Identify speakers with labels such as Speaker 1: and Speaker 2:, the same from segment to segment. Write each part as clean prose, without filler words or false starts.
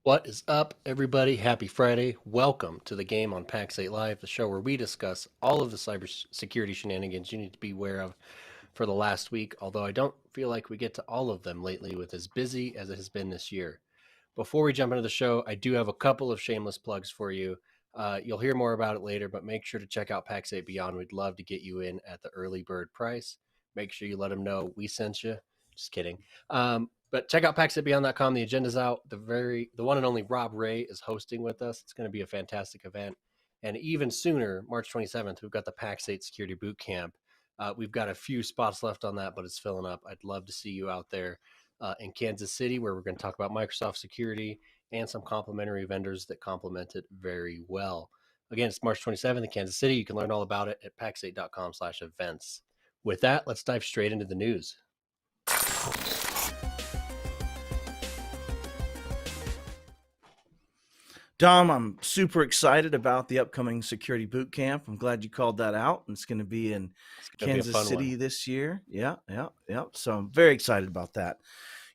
Speaker 1: What is up, everybody? Happy Friday. Welcome to the game on Pax8 Live, the show where we discuss all of the cybersecurity shenanigans you need to be aware of for the last week, although I don't feel like we get to all of them lately with as busy as it has been this year. Before we jump into the show, I do have a couple of shameless plugs for you. You'll hear more about it later, but make sure to check out Pax8 Beyond. We'd love to get you in at the early bird price. Make sure you let them know we sent you. Just kidding. But check out pax8beyond.com. The agenda's out. The one and only Rob Ray is hosting with us. It's going to be a fantastic event. And even sooner, March 27th, we've got the Pax8 Security Boot Camp. We've got a few spots left on that, but it's filling up. I'd love to see you out there in Kansas City, where we're going to talk about Microsoft security and some complementary vendors that complement it very well. Again, it's March 27th in Kansas City. You can learn all about it at pax8.com/events. With that, let's dive straight into the news.
Speaker 2: Dom, I'm super excited about the upcoming security boot camp. I'm glad you called that out. It's going to be in Kansas City this year. Yeah. So I'm very excited about that.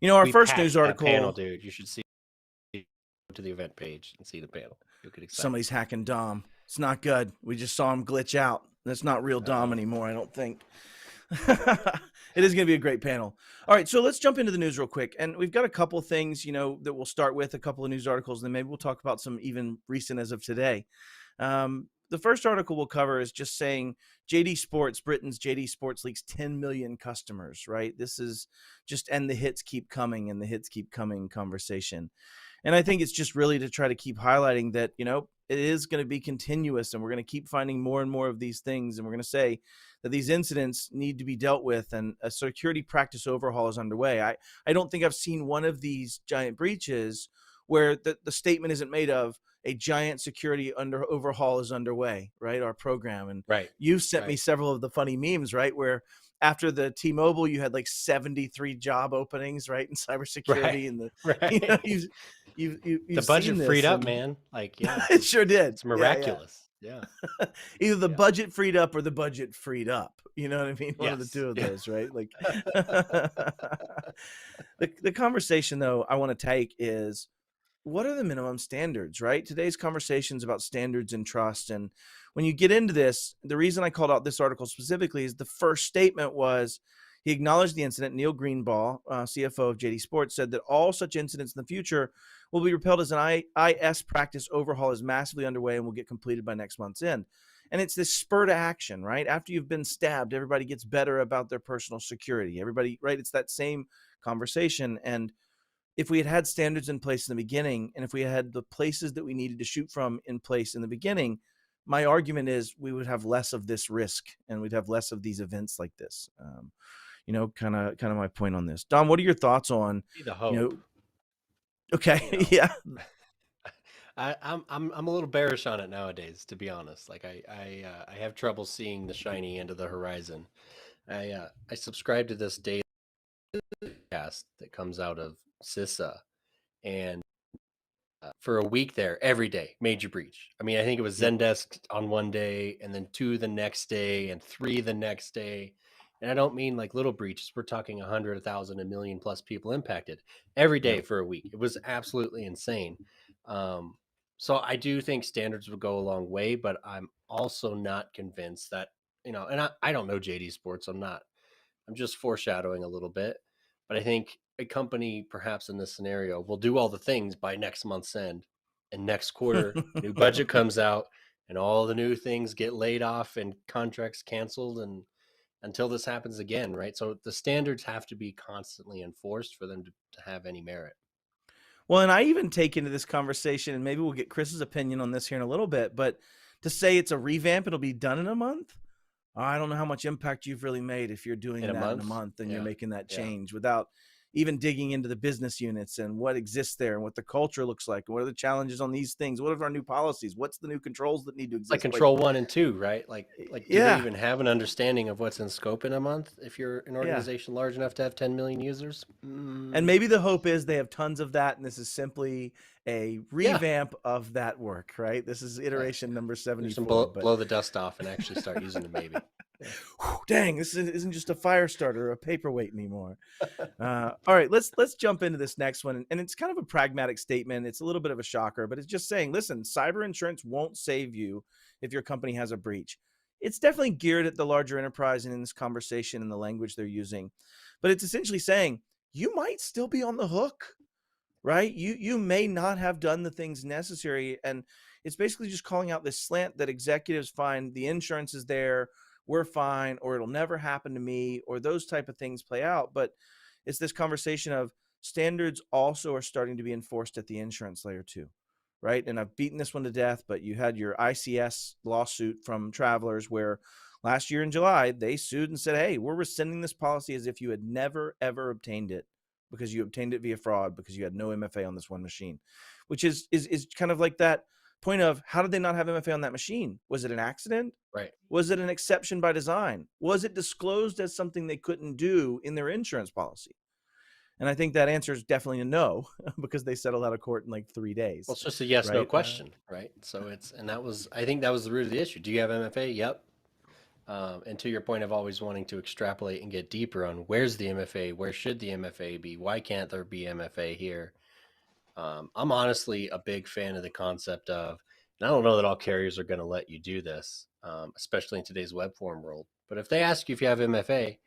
Speaker 2: You know, our first news article.
Speaker 1: Panel, dude, you should see to the event page and see the panel. You'll get excited.
Speaker 2: Somebody's hacking Dom. It's not good. We just saw him glitch out. That's not real Dom anymore, I don't think. It is going to be a great panel. All right, so let's jump into the news real quick. And we've got a couple of things, that we'll start with, a couple of news articles, and then maybe we'll talk about some even recent as of today. The first article we'll cover is just saying JD Sports, Britain's JD Sports leaks 10 million customers, right? This is just, and the hits keep coming and the hits keep coming conversation. And I think it's just really to try to keep highlighting that, it is going to be continuous, and we're going to keep finding more and more of these things. And we're going to say that these incidents need to be dealt with, and a security practice overhaul is underway. I don't think I've seen one of these giant breaches where the statement isn't made of a giant security overhaul is underway, right? Our program. And you sent me several of the funny memes, right? Where after the T-Mobile, you had like 73 job openings, right? In cybersecurity, and
Speaker 1: the budget freed up, man. Like, yeah,
Speaker 2: it sure did.
Speaker 1: It's miraculous. Yeah.
Speaker 2: Either the budget freed up or the budget freed up. You know what I mean? One of the two of those, right? Like the conversation though I want to take is, what are the minimum standards, right? Today's conversation is about standards and trust. And when you get into this, the reason I called out this article specifically is the first statement was, he acknowledged the incident. Neil Greenbaugh, CFO of JD Sports, said that all such incidents in the future will be repelled as an IS practice overhaul is massively underway and will get completed by next month's end. And it's this spur to action, right? After you've been stabbed, everybody gets better about their personal security. Everybody, right? It's that same conversation. And if we had standards in place in the beginning, and if we had the places that we needed to shoot from in place in the beginning, my argument is we would have less of this risk and we'd have less of these events like this. Kind of my point on this. Dom, what are your thoughts on
Speaker 1: the hope?
Speaker 2: Okay, yeah.
Speaker 1: I'm a little bearish on it nowadays, to be honest. Like I have trouble seeing the shiny end of the horizon. I subscribe to this daily cast that comes out of CISSA, and for a week there, every day, major breach. I mean, I think it was Zendesk on one day, and then 2 the next day, and 3 the next day. And I don't mean like little breaches. We're talking 100, 1,000, 1 million plus people impacted every day for a week. It was absolutely insane. So I do think standards would go a long way, but I'm also not convinced that, and I don't know JD Sports. I'm just foreshadowing a little bit, but I think a company perhaps in this scenario will do all the things by next month's end, and next quarter, new budget comes out and all the new things get laid off and contracts canceled, and until this happens again, right? So the standards have to be constantly enforced for them to have any merit.
Speaker 2: Well, and I even take into this conversation, and maybe we'll get Chris's opinion on this here in a little bit, but to say it's a revamp, it'll be done in a month. I don't know how much impact you've really made if you're doing that in a month and you're making that change without even digging into the business units and what exists there and what the culture looks like. What are the challenges on these things? What are our new policies? What's the new controls that need to exist?
Speaker 1: Like control 1 and 2, right? Like do they even have an understanding of what's in scope in a month if you're an organization large enough to have 10 million users?
Speaker 2: And maybe the hope is they have tons of that, and this is simply a revamp of that work, right? This is iteration number 74.
Speaker 1: Blow the dust off and actually start using it, maybe. Yeah.
Speaker 2: Whew, dang, this isn't just a fire starter or a paperweight anymore. All right, let's jump into this next one, and it's kind of a pragmatic statement. It's a little bit of a shocker, but it's just saying, listen, cyber insurance won't save you if your company has a breach. It's definitely geared at the larger enterprise and in this conversation and the language they're using, but it's essentially saying you might still be on the hook, right? You may not have done the things necessary, and it's basically just calling out this slant that executives find the insurance is there, we're fine, or it'll never happen to me, or those type of things play out. But it's this conversation of standards also are starting to be enforced at the insurance layer too, right? And I've beaten this one to death, but you had your ICS lawsuit from Travelers where last year in July they sued and said, hey, we're rescinding this policy as if you had never ever obtained it, because you obtained it via fraud, because you had no MFA on this one machine, which is kind of like that point of, how did they not have MFA on that machine? Was it an accident?
Speaker 1: Right.
Speaker 2: Was it an exception by design? Was it disclosed as something they couldn't do in their insurance policy? And I think that answer is definitely a no, because they settled out of court in like 3 days.
Speaker 1: Well, it's just a yes no
Speaker 2: Right.
Speaker 1: question, right? So it's, and that was, I think that was the root of the issue. Do you have MFA? Yep. And to your point of always wanting to extrapolate and get deeper on where's the MFA, where should the MFA be, why can't there be MFA here? I'm honestly a big fan of the concept of, and I don't know that all carriers are going to let you do this, especially in today's web form world. But if they ask you if you have MFA,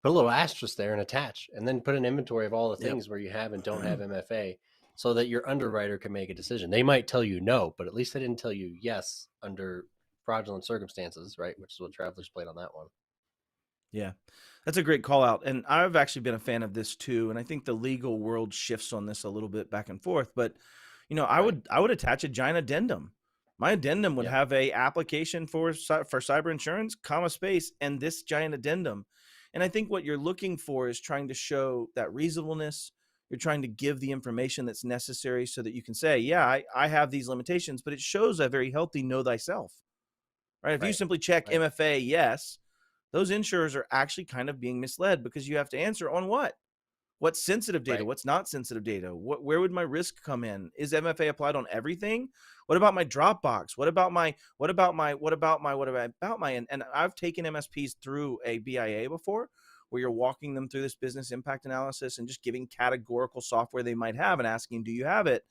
Speaker 1: put a little asterisk there and attach, and then put an inventory of all the things where you have and don't have MFA, so that your underwriter can make a decision. They might tell you no, but at least they didn't tell you yes under fraudulent circumstances, right? Which is what Travelers played on that one.
Speaker 2: Yeah, that's a great call out. And I've actually been a fan of this too. And I think the legal world shifts on this a little bit back and forth. But I would attach a giant addendum. My addendum would have a application for cyber insurance, comma space, and this giant addendum. And I think what you're looking for is trying to show that reasonableness. You're trying to give the information that's necessary so that you can say, yeah, I have these limitations, but it shows a very healthy know thyself, right? If you simply check MFA, yes, those insurers are actually kind of being misled, because you have to answer on what's sensitive data, what's not sensitive data, where would my risk come in? Is MFA applied on everything? What about my Dropbox? What about my, and I've taken MSPs through a BIA before, where you're walking them through this business impact analysis and just giving categorical software they might have and asking, do you have it?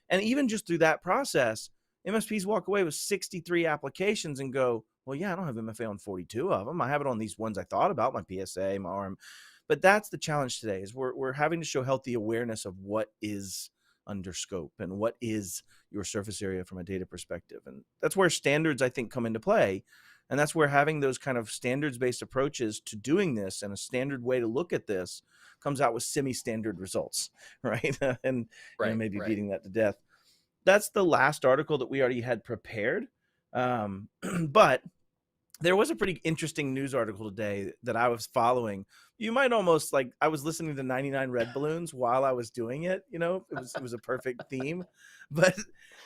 Speaker 2: And even just through that process, MSPs walk away with 63 applications and go, well, yeah, I don't have MFA on 42 of them. I have it on these ones I thought about, my PSA, my ARM. But that's the challenge today, is we're having to show healthy awareness of what is under scope and what is your surface area from a data perspective. And that's where standards, I think, come into play. And that's where having those kind of standards-based approaches to doing this and a standard way to look at this comes out with semi-standard results, right? and maybe beating that to death. That's the last article that we already had prepared. But there was a pretty interesting news article today that I was following. You might almost like, I was listening to 99 Red Balloons while I was doing it. It was a perfect theme. But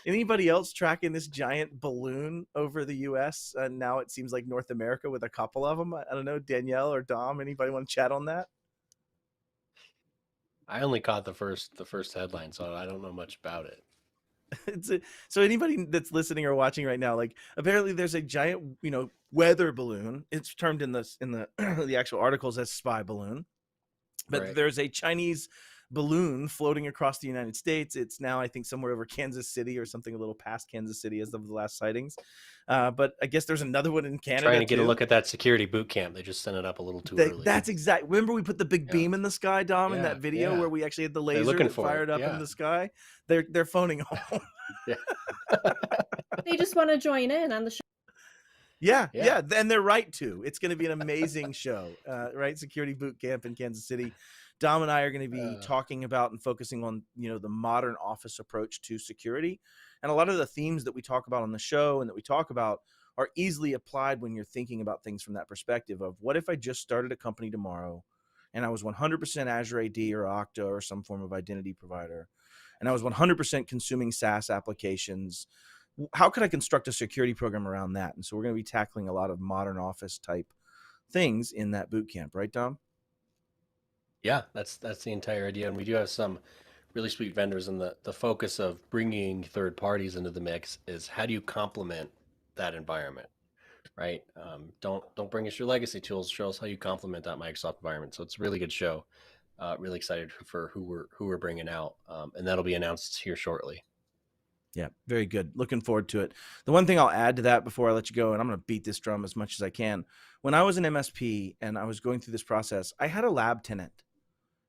Speaker 2: anybody else tracking this giant balloon over the US? Now it seems like North America, with a couple of them. I don't know, Danielle or Dom, anybody want to chat on that?
Speaker 1: I only caught the first headline, so I don't know much about it.
Speaker 2: So anybody that's listening or watching right now, like, apparently there's a giant, weather balloon. It's termed in the the actual articles as spy balloon, but there's a Chinese balloon floating across the United States. It's now, I think, somewhere over Kansas City or something, a little past Kansas City as of the last sightings. But I guess there's another one in Canada.
Speaker 1: Trying to get a look at that security boot camp. They just sent it up a little too early.
Speaker 2: That's exactly. Remember we put the big beam in the sky, Dom, in that video where we actually had the laser that fired up in the sky? They're phoning home.
Speaker 3: They just want to join in on the show.
Speaker 2: Yeah. And they're right to. It's going to be an amazing show, right? Security boot camp in Kansas City. Dom and I are going to be talking about and focusing on, the modern office approach to security. And a lot of the themes that we talk about on the show and that we talk about are easily applied when you're thinking about things from that perspective of, what if I just started a company tomorrow and I was 100% Azure AD or Okta or some form of identity provider, and I was 100% consuming SaaS applications? How could I construct a security program around that? And so we're going to be tackling a lot of modern office type things in that boot camp, right, Dom?
Speaker 1: Yeah, that's the entire idea. And we do have some really sweet vendors, and the focus of bringing third parties into the mix is, how do you complement that environment, right? Don't bring us your legacy tools. Show us how you complement that Microsoft environment. So it's a really good show. Really excited for who we're bringing out, and that'll be announced here shortly.
Speaker 2: Yeah, very good. Looking forward to it. The one thing I'll add to that before I let you go, and I'm going to beat this drum as much as I can. When I was an MSP and I was going through this process, I had a lab tenant.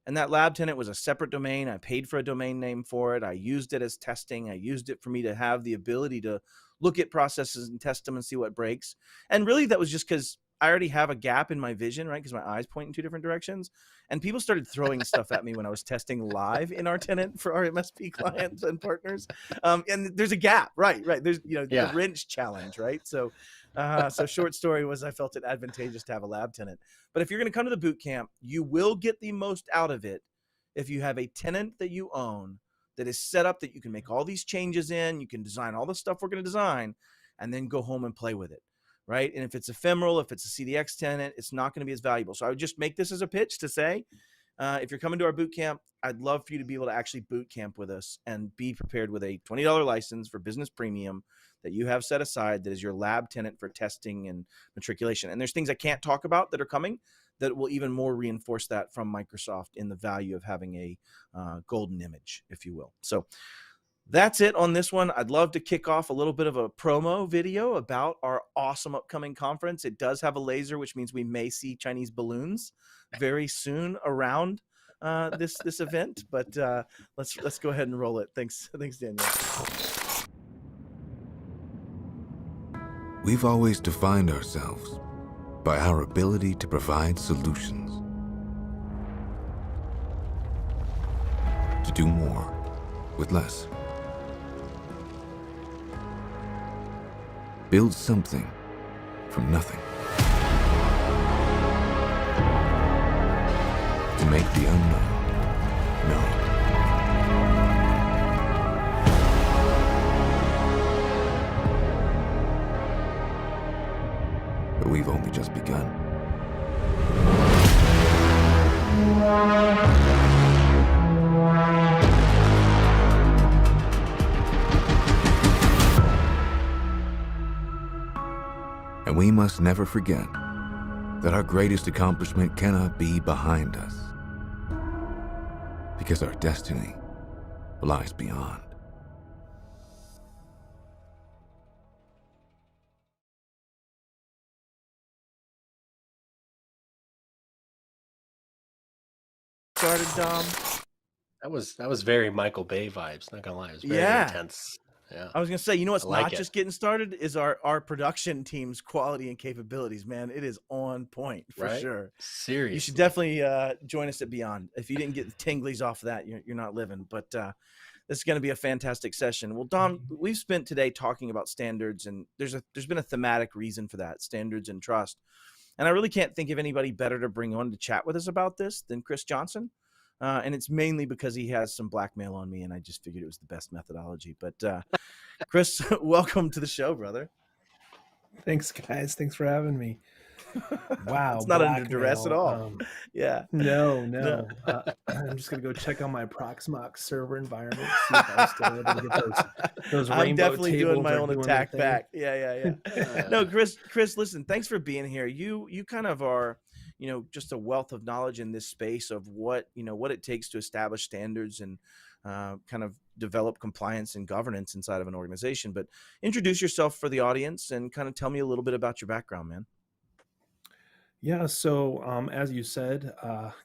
Speaker 2: And that lab tenant was a separate domain. I paid for a domain name for it. I used it as testing. I used it for me to have the ability to look at processes and test them and see what breaks. And really, that was just because I already have a gap in my vision, right? Because my eyes point in two different directions. And people started throwing stuff at me when I was testing live in our tenant for our MSP clients and partners. And there's a gap, right? There's, the wrench challenge, right? So short story was I felt it advantageous to have a lab tenant. But if you're going to come to the boot camp, you will get the most out of it if you have a tenant that you own that is set up that you can make all these changes in, you can design all the stuff we're going to design, and then go home and play with it, right? And if it's ephemeral, if it's a CDX tenant, it's not going to be as valuable. So I would just make this as a pitch to say, if you're coming to our boot camp, I'd love for you to be able to actually boot camp with us and be prepared with a $20 license for business premium that you have set aside that is your lab tenant for testing and matriculation. And there's things I can't talk about that are coming that will even more reinforce that from Microsoft in the value of having a golden image, if you will. So that's it on this one. I'd love to kick off a little bit of a promo video about our awesome upcoming conference. It does have a laser, which means we may see Chinese balloons very soon around this event. But let's go ahead and roll it. Thanks, Daniel.
Speaker 3: We've always defined ourselves by our ability to provide solutions, to do more with less. Build something from nothing. To make the unknown known. But we've only just begun. And we must never forget that our greatest accomplishment cannot be behind us, because our destiny lies beyond.
Speaker 2: Started, Dom.
Speaker 1: That was very Michael Bay vibes. Not gonna lie, it was very intense. Yeah,
Speaker 2: I was gonna say, what's
Speaker 1: like
Speaker 2: not just getting started is our production team's quality and capabilities. Man, it is on point for sure.
Speaker 1: Seriously,
Speaker 2: you should definitely join us at Beyond. If you didn't get the tinglies off of that, you're not living. But this is going to be a fantastic session. Well, Dom, we've spent today talking about standards, and there's been a thematic reason for that: standards and trust. And I really can't think of anybody better to bring on to chat with us about this than Chris Johnson. And it's mainly because he has some blackmail on me, and I just figured it was the best methodology. But Chris, welcome to the show, brother.
Speaker 4: Thanks, guys. Thanks for having me. Wow.
Speaker 2: It's not under duress at all. Yeah.
Speaker 4: No. I'm just going to go check on my Proxmox server environment, see if I'm still able to get those rainbow
Speaker 2: I'm definitely doing my own attack back. Yeah. No, Chris, listen, thanks for being here. You kind of are, just a wealth of knowledge in this space of what it takes to establish standards and kind of develop compliance and governance inside of an organization. But introduce yourself for the audience and kind of tell me a little bit about your background, man.
Speaker 4: Yeah. So as you said,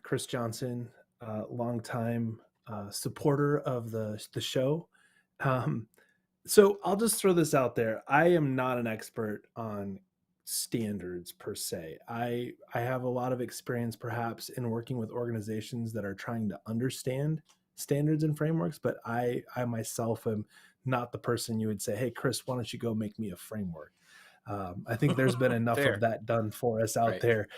Speaker 4: Chris Johnson, longtime supporter of the show. So I'll just throw this out there. I am not an expert on standards per se. I have a lot of experience perhaps in working with organizations that are trying to understand standards and frameworks, but I myself am not the person you would say, hey, Chris, why don't you go make me a framework? I think there's been enough of that done for us out there.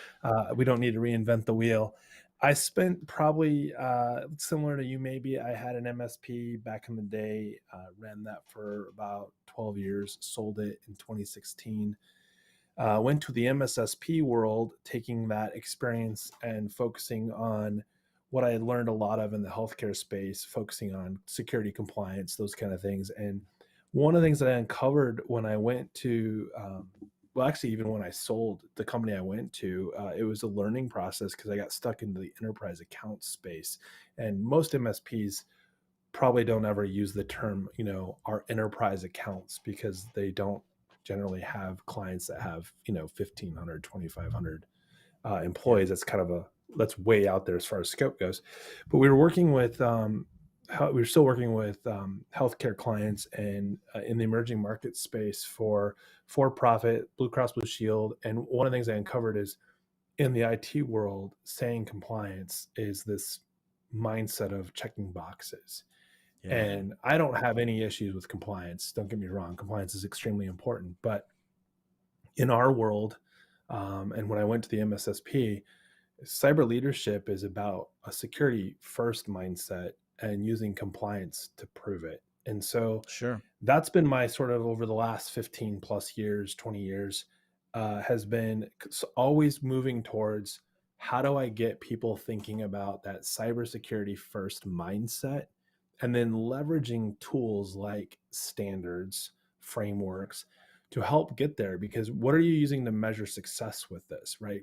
Speaker 4: We don't need to reinvent the wheel. I spent probably similar to you, maybe. I had an MSP back in the day, ran that for about 12 years, sold it in 2016. Went to the MSSP world, taking that experience and focusing on what I had learned a lot of in the healthcare space, focusing on security compliance, those kind of things. And one of the things that I uncovered when I went to well, actually, even when I sold the company I went to, it was a learning process because I got stuck into the enterprise account space. And most MSPs probably don't ever use the term, our enterprise accounts, because they don't generally have clients that have, 1,500, 2,500 employees. That's way out there as far as scope goes. But we were working with, we were still working with healthcare clients and in the emerging market space for-profit, Blue Cross Blue Shield. And one of the things I uncovered is in the IT world, saying compliance is this mindset of checking boxes.
Speaker 2: Yeah.
Speaker 4: And I don't have any issues with compliance. Don't get me wrong. Compliance is extremely important. But in our world, and when I went to the MSSP, cyber leadership is about a security first mindset and using compliance to prove it. And so
Speaker 2: Sure.
Speaker 4: that's been my sort of over the last 15 plus years, 20 years, has been always moving towards how do I get people thinking about that cybersecurity first mindset, and then leveraging tools like standards, frameworks to help get there. Because what are you using to measure success with this, right?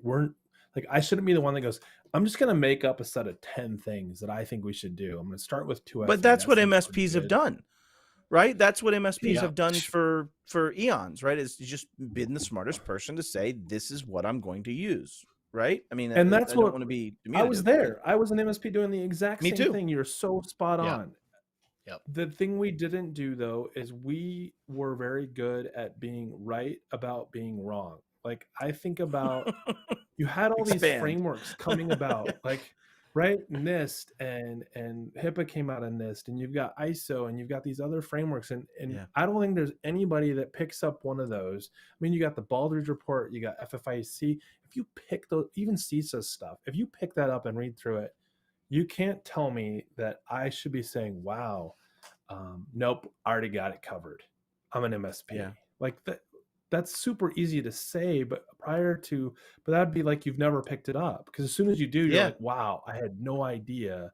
Speaker 4: I shouldn't be the one that goes, I'm just going to make up a set of 10 things that I think we should do. I'm going to start with 2FA.
Speaker 2: But that's what
Speaker 4: seems pretty
Speaker 2: MSPs have
Speaker 4: good.
Speaker 2: done, right? That's what MSPs
Speaker 4: Yeah.
Speaker 2: have done for eons, right? Is just been the smartest person to say, this is what I'm going to use, right? I mean,
Speaker 4: And that's
Speaker 2: I don't
Speaker 4: what
Speaker 2: want to be
Speaker 4: I
Speaker 2: diminutive.
Speaker 4: was there. I was an MSP doing the exact
Speaker 2: Me
Speaker 4: same
Speaker 2: too.
Speaker 4: thing. You're so spot
Speaker 1: Yeah.
Speaker 4: on.
Speaker 1: Yep.
Speaker 4: The thing we didn't do though is we were very good at being right about being wrong. Like I think about you had all these
Speaker 2: Expand.
Speaker 4: frameworks coming about, like right, NIST and HIPAA came out of NIST, and you've got ISO, and you've got these other frameworks, and
Speaker 2: Yeah.
Speaker 4: I don't think there's anybody that picks up one of those. I mean, you got the Baldrige report, you got FFIC. If you pick those, even CISSP stuff, if you pick that up and read through it, you can't tell me that I should be saying, wow, nope, I already got it covered. I'm an MSP.
Speaker 2: Yeah.
Speaker 4: Like that's super easy to say, but that'd be like you've never picked it up. Because as soon as you do, you're
Speaker 2: Yeah.
Speaker 4: like, wow, I had no idea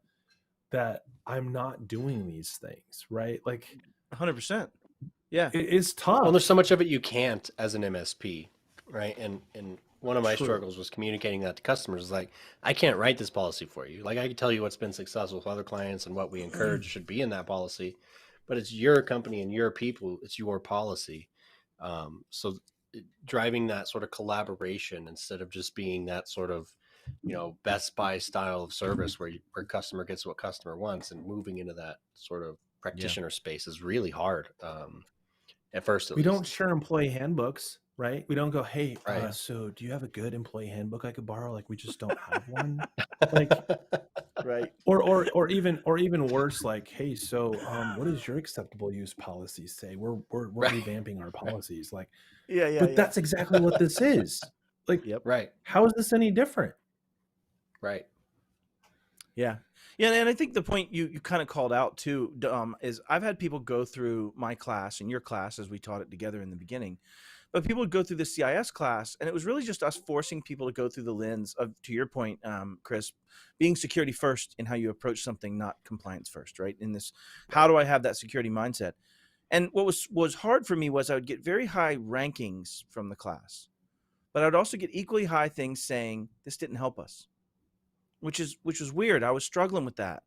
Speaker 4: that I'm not doing these things, right? Like
Speaker 2: 100%. Yeah.
Speaker 4: it's tough.
Speaker 1: Well, there's so much of it you can't as an MSP, right? And one of my
Speaker 4: True.
Speaker 1: struggles was communicating that to customers. Like, I can't write this policy for you. Like, I can tell you what's been successful with other clients and what we encourage should be in that policy, but it's your company and your people. It's your policy. So driving that sort of collaboration instead of just being that sort of, Best Buy style of service where customer gets what customer wants, and moving into that sort of practitioner space is really hard. At first, at
Speaker 4: we
Speaker 1: least.
Speaker 4: don't share employee handbooks, right? We don't go, hey,
Speaker 1: Right.
Speaker 4: so do you have a good employee handbook I could borrow? Like we just don't have one. Like,
Speaker 2: Right.
Speaker 4: or even worse, like, hey, so what does your acceptable use policy say? We're
Speaker 1: Right.
Speaker 4: revamping our policies. Like,
Speaker 2: Yeah.
Speaker 4: but that's exactly what this is. Like,
Speaker 2: Yep.
Speaker 1: Right.
Speaker 4: how is this any different?
Speaker 1: Right.
Speaker 2: Yeah. Yeah. And I think the point you kind of called out too, is I've had people go through my class and your class as we taught it together in the beginning, but people would go through the CIS class, and it was really just us forcing people to go through the lens of, to your point, Chris, being security first in how you approach something, not compliance first, right? In this, how do I have that security mindset? And what was hard for me was I would get very high rankings from the class, but I would also get equally high things saying this didn't help us, which was weird. I was struggling with that.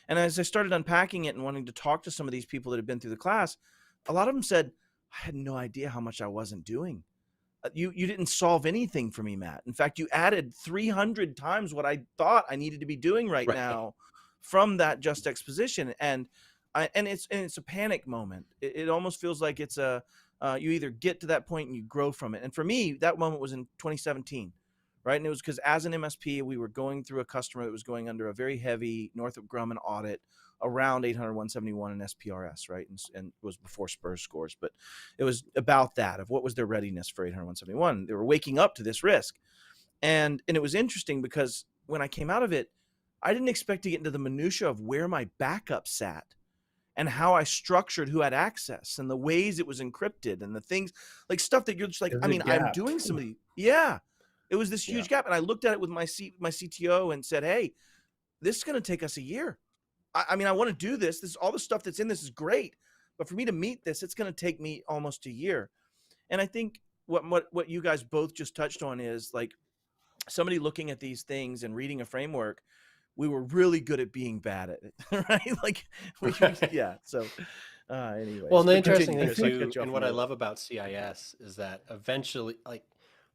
Speaker 2: And as I started unpacking it and wanting to talk to some of these people that had been through the class, a lot of them said, I had no idea how much I wasn't doing. You didn't solve anything for me, Matt. In fact, you added 300 times what I thought I needed to be doing right now from that just exposition. And it's a panic moment. It almost feels like it's you either get to that point and you grow from it. And for me, that moment was in 2017. Right. And it was because as an MSP, we were going through a customer that was going under a very heavy Northrop Grumman audit around 800-171 and SPRS. Right. And it was before SPURS scores, but it was about that of what was their readiness for 800-171. They were waking up to this risk. And it was interesting because when I came out of it, I didn't expect to get into the minutia of where my backup sat and how I structured who had access and the ways it was encrypted and the things like stuff that you're just like, I mean, I'm doing some of these. Yeah. It was this huge gap. And I looked at it with my CTO and said, hey, this is going to take us a year. I mean, I want to do this. All the stuff that's in this is great. But for me to meet this, it's going to take me almost a year. And I think what you guys both just touched on is like somebody looking at these things and reading a framework. We were really good at being bad at it, right? Like, yeah. So, anyways.
Speaker 1: Well, and the
Speaker 2: But
Speaker 1: interesting
Speaker 2: continue,
Speaker 1: thing
Speaker 2: Chris. I
Speaker 1: too,
Speaker 2: cut you off
Speaker 1: and
Speaker 2: in
Speaker 1: what
Speaker 2: the
Speaker 1: I
Speaker 2: middle.
Speaker 1: love about CIS is that eventually, like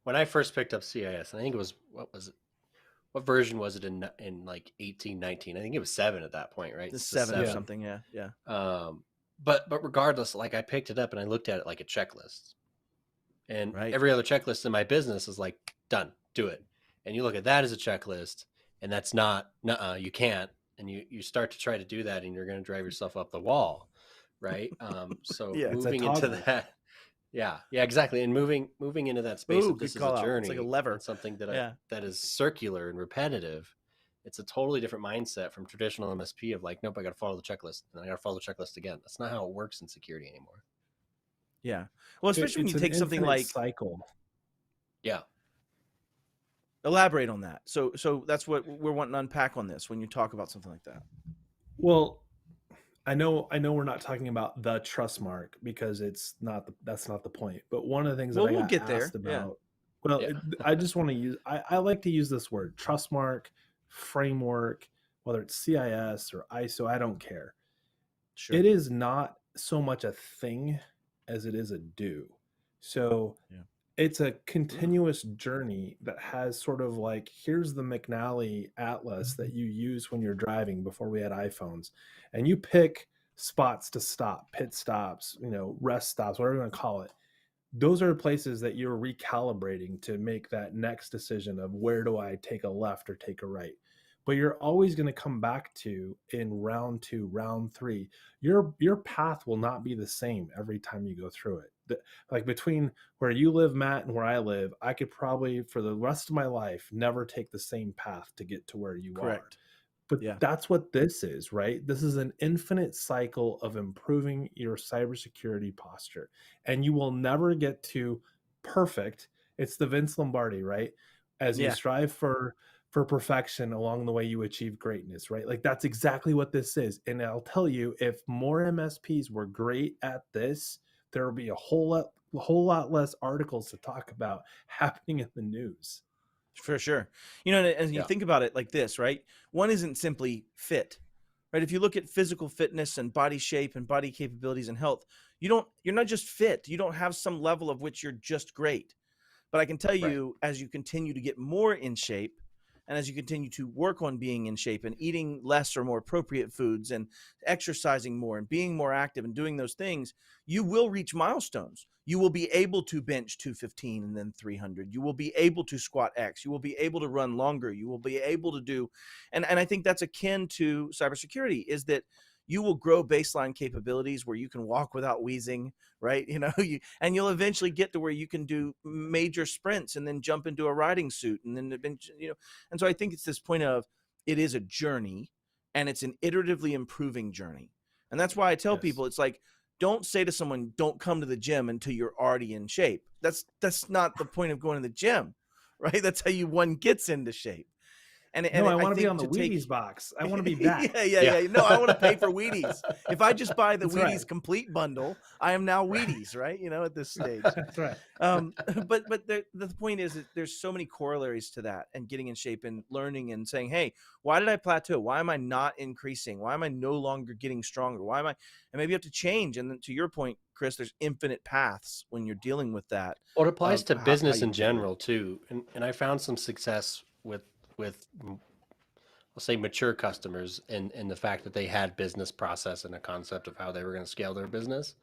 Speaker 1: when I first picked up CIS, I think it was what version was it in like 18, 19? I think it was 7 at that point, right?
Speaker 2: The
Speaker 1: It's
Speaker 2: 7 or
Speaker 1: 7.
Speaker 2: something, yeah.
Speaker 1: But regardless, like I picked it up and I looked at it like a checklist, and
Speaker 2: Right.
Speaker 1: every other checklist in my business is like done, do it, and you look at that as a checklist, and that's not, you can't, and you start to try to do that, and you're going to drive yourself up the wall, right? So
Speaker 2: Yeah.
Speaker 4: It's a
Speaker 1: moving into
Speaker 4: toggle.
Speaker 1: that, yeah, exactly, and moving into that space
Speaker 2: Ooh,
Speaker 1: of
Speaker 2: good
Speaker 1: this is a
Speaker 2: call out. It's like a
Speaker 1: journey
Speaker 2: lever.
Speaker 1: and something
Speaker 2: Yeah.
Speaker 1: that is circular and repetitive. It's a totally different mindset from traditional MSP of like, nope, I got to follow the checklist, and I got to follow the checklist again. That's not how it works in security anymore.
Speaker 2: Yeah. Well, especially when
Speaker 4: It's
Speaker 2: you
Speaker 4: an
Speaker 2: take something
Speaker 4: infinite
Speaker 2: like,
Speaker 4: cycle.
Speaker 1: Yeah.
Speaker 2: elaborate on that. So that's what we're wanting to unpack on this when you talk about something like that.
Speaker 4: Well, I know we're not talking about the trust mark because that's not the point. But one of the things that
Speaker 2: Well,
Speaker 4: I
Speaker 2: we'll
Speaker 4: got
Speaker 2: get there.
Speaker 4: asked
Speaker 2: Yeah.
Speaker 4: about, well,
Speaker 1: Yeah.
Speaker 4: I just want to use, I like to use this word, trust mark, framework, whether it's CIS or ISO, I don't care.
Speaker 2: Sure.
Speaker 4: It is not so much a thing as it is a do. So
Speaker 2: Yeah.
Speaker 4: it's a continuous journey that has sort of like, here's the McNally Atlas that you use when you're driving before we had iPhones, and you pick spots to stop, pit stops, rest stops, whatever you want to call it. Those are places that you're recalibrating to make that next decision of where do I take a left or take a right. But you're always going to come back to, in round 2, round 3, your path will not be the same every time you go through it. Like between where you live, Matt, and where I live, I could probably for the rest of my life never take the same path to get to where you are.
Speaker 2: Correct.
Speaker 4: But
Speaker 2: Yeah.
Speaker 4: that's what this is, right? This is an infinite cycle of improving your cybersecurity posture. And you will never get to perfect. It's the Vince Lombardi, right? As you
Speaker 2: Yeah.
Speaker 4: strive for perfection along the way, you achieve greatness, right? Like that's exactly what this is. And I'll tell you, if more MSPs were great at this, there will be a whole lot less articles to talk about happening in the news.
Speaker 2: For sure. And you
Speaker 1: Yeah.
Speaker 2: think about it like this, right? One isn't simply fit, right? If you look at physical fitness and body shape and body capabilities and health, you're not just fit. You don't have some level of which you're just great. But I can tell you, as you continue to get more in shape, and as you continue to work on being in shape and eating less or more appropriate foods and exercising more and being more active and doing those things, you will reach milestones. You will be able to bench 215 and then 300. You will be able to squat X. You will be able to run longer. You will be able to do, and I think that's akin to cybersecurity, is that you will grow baseline capabilities where you can walk without wheezing, right? And you'll eventually get to where you can do major sprints and then jump into a riding suit. And then, and so I think it's this point of, it is a journey and it's an iteratively improving journey. And that's why I tell people, it's like, don't say to someone, don't come to the gym until you're already in shape. That's not the point of going to the gym, right? That's how one gets into shape. And
Speaker 4: I want to be
Speaker 2: think
Speaker 4: on the Wheaties box. I want to be that.
Speaker 2: yeah. No, I want to pay for Wheaties. If I just buy the
Speaker 4: That's
Speaker 2: Wheaties
Speaker 4: right.
Speaker 2: complete bundle, I am now Wheaties, right? At this stage.
Speaker 4: That's right.
Speaker 2: But the point is that there's so many corollaries to that, and getting in shape and learning and saying, hey, why did I plateau? Why am I not increasing? Why am I no longer getting stronger? And maybe you have to change. And then to your point, Chris, there's infinite paths when you're dealing with that.
Speaker 1: Well, it applies to
Speaker 2: how
Speaker 1: business
Speaker 2: you
Speaker 1: in general too, and I found some success with I'll say mature customers in the fact that they had business process and a concept of how they were going to scale their business.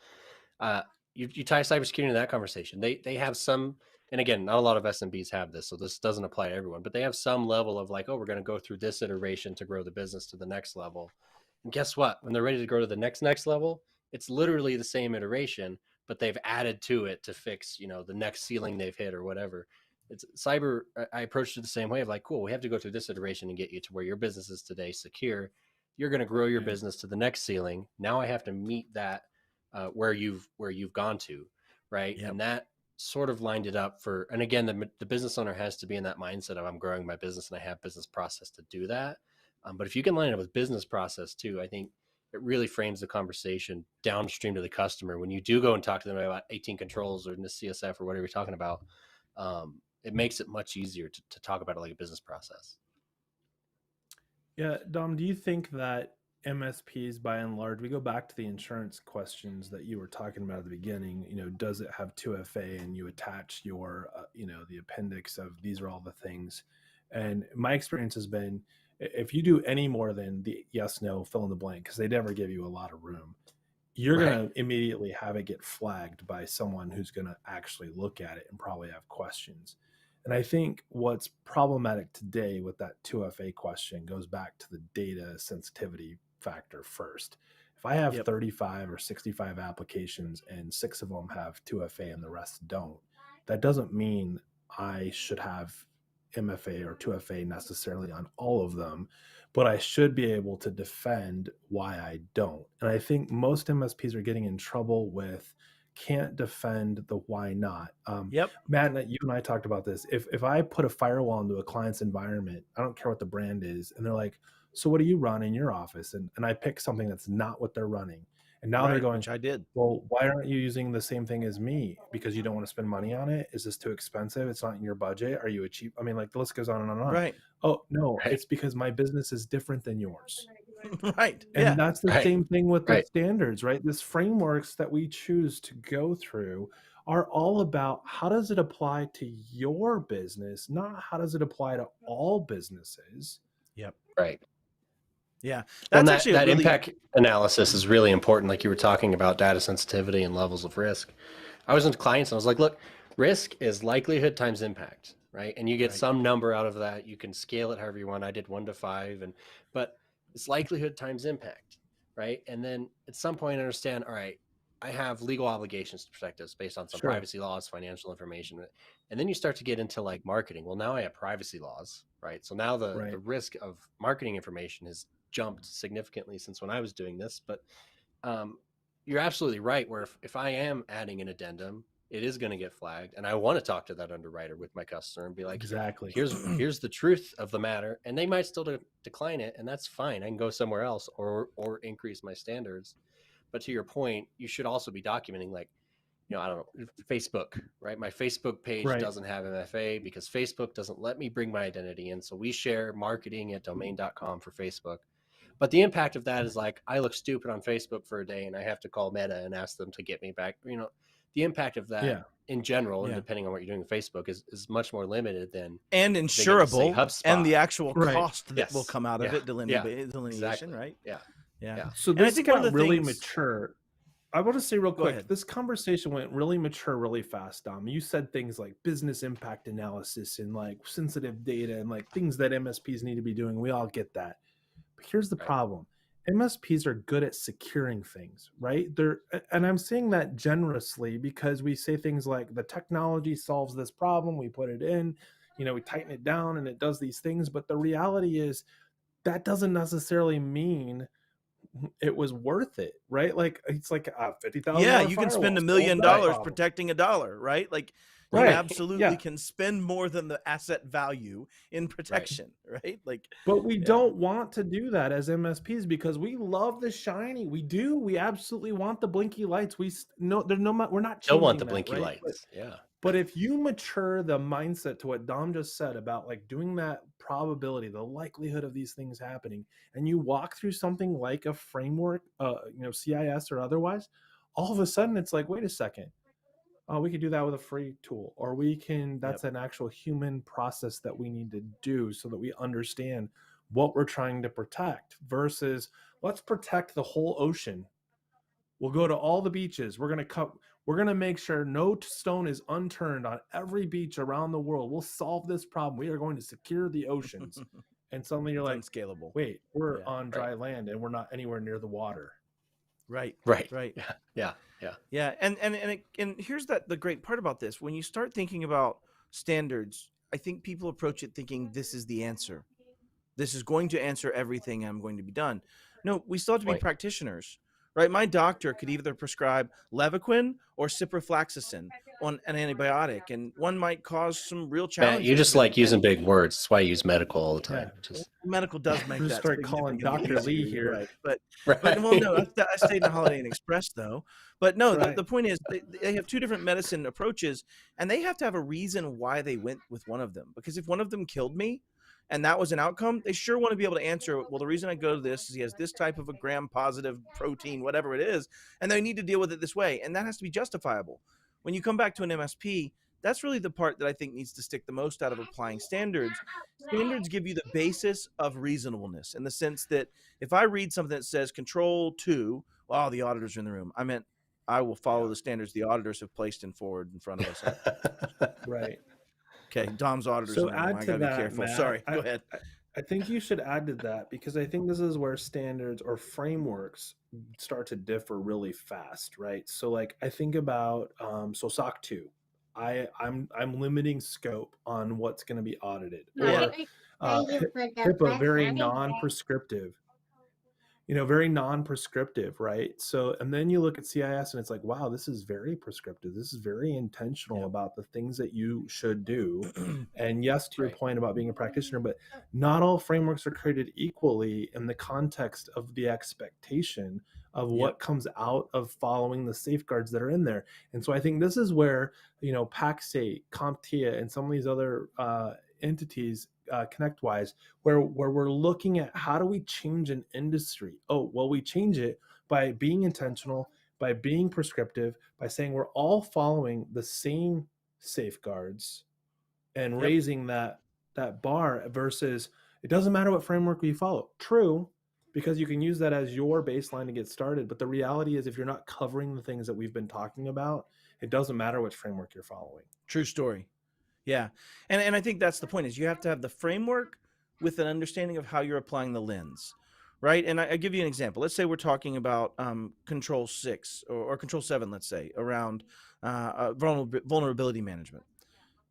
Speaker 1: You tie cybersecurity into that conversation. They have some, and again, not a lot of SMBs have this, so this doesn't apply to everyone, but they have some level of like, oh, we're going to go through this iteration to grow the business to the next level. And guess what? When they're ready to go to the next level, it's literally the same iteration, but they've added to it to fix, the next ceiling they've hit or whatever. It's cyber. I approached it the same way of like, cool, we have to go through this iteration and get you to where your business is today, secure. You're going to grow your business to the next ceiling. Now I have to meet that where you've gone to, right?
Speaker 2: Yep.
Speaker 1: And that sort of lined it up for. And again, the business owner has to be in that mindset of I'm growing my business and I have business process to do that. But if you can line it up with business process too, I think it really frames the conversation downstream to the customer. When you do go and talk to them about 18 controls or the CSF or whatever you're talking about, it makes it much easier to talk about it like a business process.
Speaker 4: Yeah, Dom, do you think that MSPs, by and large, we go back to the insurance questions that you were talking about at the beginning, does it have 2FA, and you attach your, the appendix of these are all the things. And my experience has been, if you do any more than the yes, no, fill in the blank, because they never give you a lot of room, you're going to immediately have it get flagged by someone who's going to actually look at it and probably have questions. And I think what's problematic today with that 2FA question goes back to the data sensitivity factor first. If I have 35 or 65 applications and 6 of them have 2FA and the rest don't, that doesn't mean I should have MFA or 2FA necessarily on all of them, but I should be able to defend why I don't. And I think most MSPs are getting in trouble with can't defend the why not. Matt, you and I talked about this. If I put a firewall into a client's environment, I don't care what the brand is, and they're like, so what do you run in your office? And I pick something that's not what they're running. And now they're going,
Speaker 2: which I did.
Speaker 4: Well, why aren't you using the same thing as me? Because you don't want to spend money on it? Is this too expensive? It's not in your budget? Are you a cheap? I mean, like the list goes on and on and on.
Speaker 2: Right.
Speaker 4: Oh, no, it's because my business is different than yours.
Speaker 2: Right.
Speaker 4: And that's the same thing with the standards, right? These frameworks that we choose to go through are all about how does it apply to your business, not how does it apply to all businesses.
Speaker 2: Yep.
Speaker 1: Right.
Speaker 2: Yeah.
Speaker 1: That's actually that really... impact analysis is really important. Like you were talking about data sensitivity and levels of risk. I was into clients and I was like, look, risk is likelihood times impact, right? And you get some number out of that. You can scale it however you want. I did 1 to 5, but it's likelihood times impact, right? And then at some point understand, all right, I have legal obligations to protect us based on some privacy laws, financial information. And then you start to get into like marketing. Well, now I have privacy laws, right? So now the risk of marketing information has jumped significantly since when I was doing this. But you're absolutely right, where if I am adding an addendum, it is going to get flagged. And I want to talk to that underwriter with my customer and be like,
Speaker 4: exactly,
Speaker 1: here's the truth of the matter. And they might still decline it. And that's fine. I can go somewhere else or increase my standards. But to your point, you should also be documenting, like, I don't know, Facebook, right? My Facebook page doesn't have MFA because Facebook doesn't let me bring my identity in. So we share marketing at domain.com for Facebook. But the impact of that is like, I look stupid on Facebook for a day and I have to call Meta and ask them to get me back. The impact of that in general, and depending on what you're doing with Facebook, is much more limited than
Speaker 2: and insurable, and the actual cost that will come out of it, delineation,
Speaker 1: exactly.
Speaker 2: right?
Speaker 1: Yeah.
Speaker 4: So this got really mature. I want to say real quick, this conversation went really mature really fast, Dom. You said things like business impact analysis and like sensitive data and like things that MSPs need to be doing. We all get that. But here's the problem. MSPs are good at securing things, right? And I'm saying that generously because we say things like the technology solves this problem. We put it in, we tighten it down and it does these things. But the reality is that doesn't necessarily mean it was worth it, right? Like it's like $50,000.
Speaker 2: Yeah, you can spend $1 million protecting $1, right? Like you absolutely can spend more than the asset value in protection, right? Like,
Speaker 4: but we don't want to do that as MSPs because we love the shiny. We do. We absolutely want the blinky lights. We're not.
Speaker 1: Don't want the blinky lights.
Speaker 4: But if you mature the mindset to what Dom just said about like doing that probability, the likelihood of these things happening, and you walk through something like a framework, CIS or otherwise, all of a sudden it's like, wait a second. Oh, we could do that with a free tool, or that's an actual human process that we need to do so that we understand what we're trying to protect versus let's protect the whole ocean. We'll go to all the beaches. We're going to make sure no stone is unturned on every beach around the world. We'll solve this problem. We are going to secure the oceans. And suddenly you're like,
Speaker 2: unscalable.
Speaker 4: Wait, we're on dry land and we're not anywhere near the water.
Speaker 2: Right.
Speaker 1: Yeah.
Speaker 2: And here's the great part about this. When you start thinking about standards, I think people approach it thinking this is the answer. This is going to answer everything I'm going to be done. No, we still have to be practitioners, right? My doctor could either prescribe Levaquin or ciprofloxacin. on an antibiotic, and one might cause some real
Speaker 1: Matt,
Speaker 2: challenges.
Speaker 1: you just like using big words. That's why I use medical all the time.
Speaker 4: Yeah.
Speaker 1: Just
Speaker 2: Medical does make
Speaker 4: Just
Speaker 2: that
Speaker 4: start calling
Speaker 2: significantly
Speaker 4: Dr. Lee
Speaker 2: easier, you're
Speaker 4: here.
Speaker 2: right?
Speaker 1: right.
Speaker 2: But well, no, I stayed in the Holiday Inn Express though. But no,
Speaker 4: Right.
Speaker 2: the point is they have two different medicine approaches, and they have to have a reason why they went with one of them. Because if one of them killed me, and that was an outcome, they sure want to be able to answer, well, the reason I go to this is he has this type of a gram-positive protein, whatever it is, and they need to deal with it this way, and that has to be justifiable. When you come back to an MSP, that's really the part that I think needs to stick the most out of applying standards. Standards give you the basis of reasonableness in the sense that if I read something that says control 2, well, the auditors are in the room. I meant I will follow the standards the auditors have placed in front of us.
Speaker 4: Right.
Speaker 2: Okay, Dom's auditors
Speaker 4: So
Speaker 2: in the room.
Speaker 4: add
Speaker 2: I
Speaker 4: to
Speaker 2: gotta be
Speaker 4: that,
Speaker 2: careful.
Speaker 4: Matt.
Speaker 2: Sorry, go ahead.
Speaker 4: I think you should add to that because I think this is where standards or frameworks start to differ really fast, right? So like I think about SOC 2. I'm limiting scope on what's going to be audited. Or HIPAA, very non-prescriptive. Very non-prescriptive, right? So, and then you look at CIS and it's like, wow, this is very prescriptive. This is very intentional about the things that you should do. And yes, to your point about being a practitioner, but not all frameworks are created equally in the context of the expectation of what comes out of following the safeguards that are in there. And so I think this is where, Pax8, COMPTIA, and some of these other entities ConnectWise, where we're looking at how do we change an industry? Oh, well, we change it by being intentional, by being prescriptive, by saying we're all following the same safeguards and raising that bar versus it doesn't matter what framework we follow. True, because you can use that as your baseline to get started. But the reality is if you're not covering the things that we've been talking about, it doesn't matter which framework you're following.
Speaker 2: True story. Yeah. And I think that's the point is you have to have the framework with an understanding of how you're applying the lens, right? And I give you an example. Let's say we're talking about control 6 or control 7, let's say, around vulnerability management,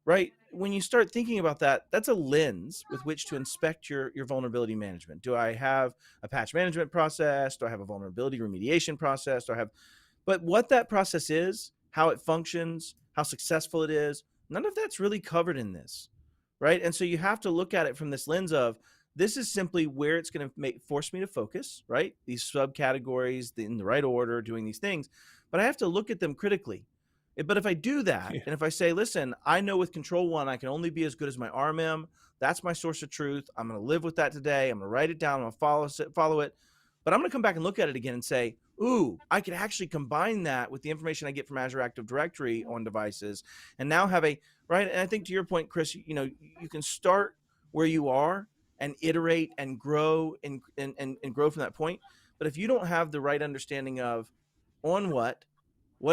Speaker 2: right? When you start thinking about that, that's a lens with which to inspect your vulnerability management. Do I have a patch management process? Do I have a vulnerability remediation process? But what that process is, how it functions, how successful it is, none of that's really covered in this, right? And so you have to look at it from this lens of this is simply where it's going to force me to focus, right? These subcategories in the right order, doing these things, but I have to look at them critically. But if I do that, and if I say, listen, I know with control 1, I can only be as good as my RMM. That's my source of truth. I'm going to live with that today. I'm going to write it down. I'm going to follow it. But I'm going to come back and look at it again and say, ooh, I could actually combine that with the information I get from Azure Active Directory on devices and now have right. And I think to your point, Chris, you can start where you are and iterate and grow and grow from that point. But if you don't have the right understanding of on what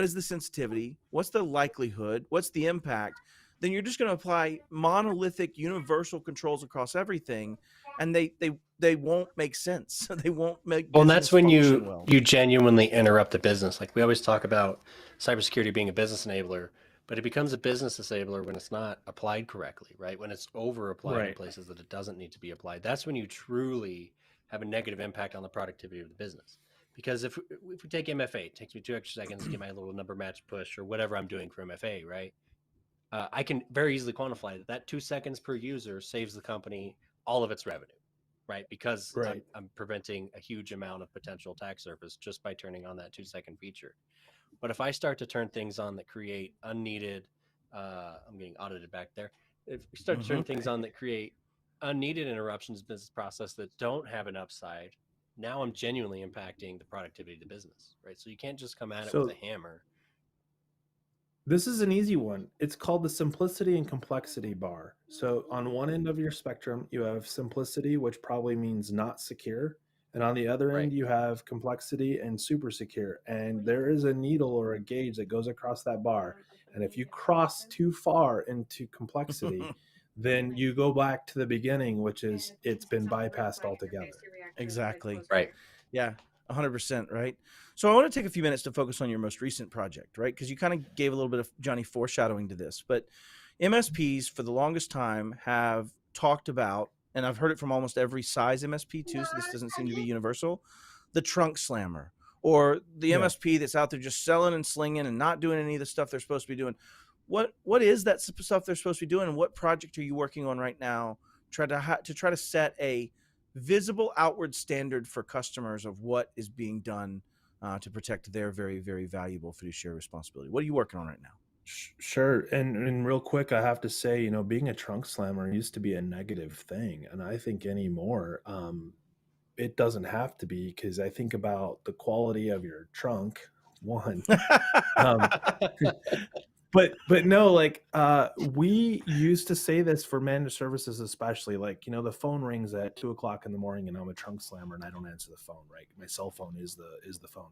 Speaker 2: is the sensitivity, what's the likelihood, what's the impact, then you're just going to apply monolithic universal controls across everything. And they won't make sense. They won't make
Speaker 1: well, and that's when
Speaker 2: you
Speaker 1: genuinely interrupt the business. Like we always talk about cybersecurity being a business enabler, but it becomes a business disabler when it's not applied correctly, right? When it's over applied in places that it doesn't need to be applied. That's when you truly have a negative impact on the productivity of the business. Because if we take MFA, it takes me 2 extra seconds to get my little number match push or whatever I'm doing for MFA, right? I can very easily quantify that 2 seconds per user saves the company all of its revenue, right? Because I'm preventing a huge amount of potential attack surface just by turning on that 2-second feature. But if I start to turn things on that create unneeded, I'm getting audited back there. If we start to turn things on that create unneeded interruptions in business process that don't have an upside, now I'm genuinely impacting the productivity of the business, right? So you can't just come at it with a hammer.
Speaker 4: This is an easy one. It's called the simplicity and complexity bar. So on one end of your spectrum, you have simplicity, which probably means not secure. And on the other end, you have complexity and super secure. And there is a needle or a gauge that goes across that bar. And if you cross too far into complexity, then you go back to the beginning, which is it's been bypassed altogether.
Speaker 2: Exactly.
Speaker 1: Right.
Speaker 2: Yeah. 100%. Right. So I want to take a few minutes to focus on your most recent project, right? Because you kind of gave a little bit of Johnny foreshadowing to this, but MSPs for the longest time have talked about, and I've heard it from almost every size MSP too, so this doesn't seem to be universal, the trunk slammer or the MSP that's out there just selling and slinging and not doing any of the stuff they're supposed to be doing. what is that stuff they're supposed to be doing, and what project are you working on right now try to set a visible outward standard for customers of what is being done to protect their very, very valuable fiduciary responsibility? What are you working on right now?
Speaker 4: Sure. And real quick, I have to say, being a trunk slammer used to be a negative thing. And I think anymore, it doesn't have to be, because I think about the quality of your trunk, one. Um, but no, like we used to say this for managed services, especially, like, the phone rings at 2 o'clock in the morning and I'm a trunk slammer and I don't answer the phone, right? My cell phone is the phone.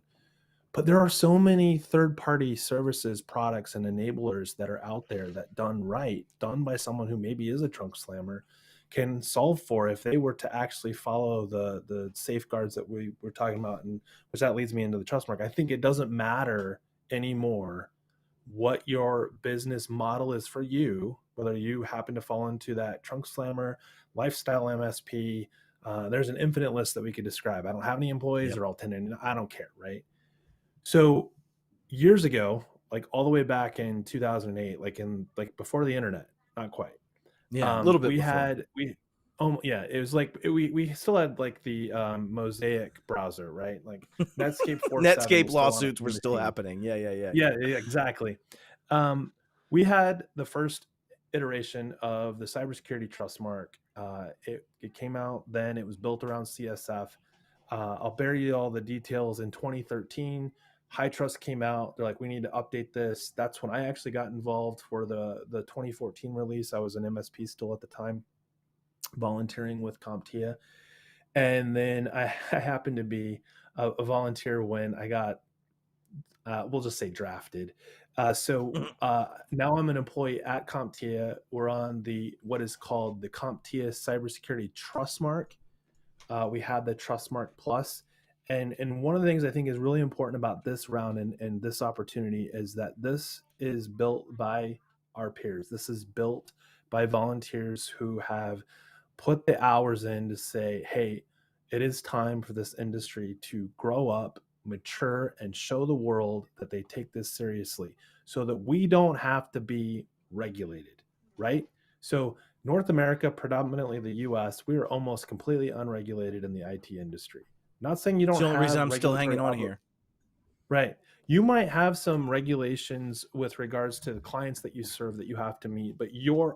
Speaker 4: But there are so many third-party services, products, and enablers that are out there that, done right, done by someone who maybe is a trunk slammer, can solve for, if they were to actually follow the safeguards that we were talking about, and which that leads me into the trust mark. I think it doesn't matter anymore what your business model is for you, whether you happen to fall into that trunk slammer, lifestyle MSP. There's an infinite list that we could describe. I don't have any employees;
Speaker 2: Yep.
Speaker 4: they're all 1099. I don't care, right? So years ago, like all the way back in 2008, like before the internet, not quite.
Speaker 2: Yeah, a little bit
Speaker 4: We
Speaker 2: before.
Speaker 4: had yeah, it was like we still had like the Mosaic browser, right? Like Netscape 4.7
Speaker 2: Netscape
Speaker 4: was still on
Speaker 2: lawsuits
Speaker 4: a
Speaker 2: were still
Speaker 4: machine.
Speaker 2: happening. Yeah.
Speaker 4: Yeah, exactly. We had the first iteration of the cybersecurity trust mark. It came out then. It was built around CSF. I'll bury you all the details. In 2013, High Trust came out. They're like, we need to update this. That's when I actually got involved for the 2014 release. I was an MSP still at the time, volunteering with CompTIA. And then I happened to be a volunteer when I got, we'll just say, drafted. Now I'm an employee at CompTIA. We're on what is called the CompTIA Cybersecurity Trust Mark. We had the Trust Mark Plus. And one of the things I think is really important about this round and this opportunity is that this is built by our peers. This is built by volunteers who have put the hours in to say, hey, it is time for this industry to grow up, mature, and show the world that they take this seriously, so that we don't have to be regulated, right? So North America, predominantly the US, we are almost completely unregulated in the IT industry. Not saying you
Speaker 2: It's
Speaker 4: don't
Speaker 2: the only reason
Speaker 4: have
Speaker 2: I'm still hanging on
Speaker 4: regulatory
Speaker 2: here.
Speaker 4: Right. You might have some regulations with regards to the clients that you serve that you have to meet, but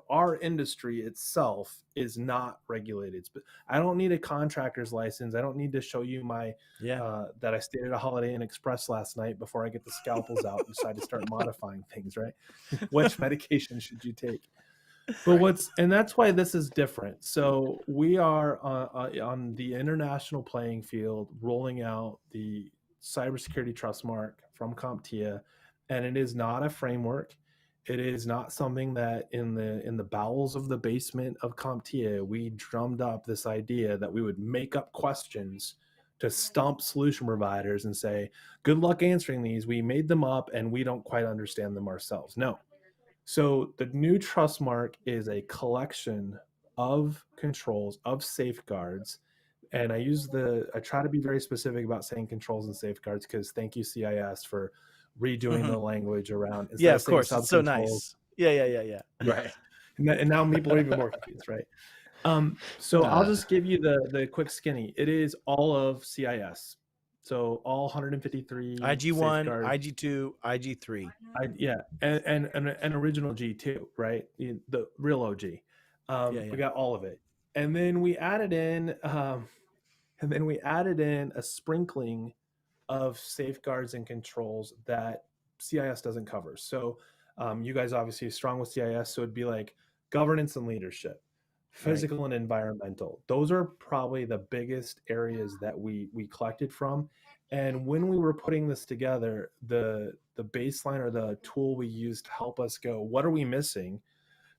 Speaker 4: our industry itself is not regulated. But I don't need a contractor's license. I don't need to show you my that I stayed at a Holiday Inn Express last night before I get the scalpels out and decide to start modifying things, right? Which medication should you take? But and that's why this is different. So we are on the international playing field, rolling out the cybersecurity trust mark from CompTIA, and it is not a framework. It is not something that in the bowels of the basement of CompTIA we drummed up this idea that we would make up questions to stump solution providers and say, good luck answering these. We made them up and we don't quite understand them ourselves. No. So the new trust mark is a collection of controls, of safeguards. And I try to be very specific about saying controls and safeguards, because thank you, CIS, for redoing the language around.
Speaker 2: Yeah, of course. It's so nice. Yeah.
Speaker 4: Right. And now people are even more confused, right? So I'll just give you the quick skinny. It is all of CIS. So all 153
Speaker 2: IG1,
Speaker 4: safeguards.
Speaker 2: IG2, IG3.
Speaker 4: And original G2, right? The real OG. We got all of it. And then we added in a sprinkling of safeguards and controls that CIS doesn't cover. So you guys obviously are strong with CIS, so it'd be like governance and leadership, physical and environmental. Those are probably the biggest areas that we collected from. And when we were putting this together, the baseline, or the tool we used to help us go, what are we missing,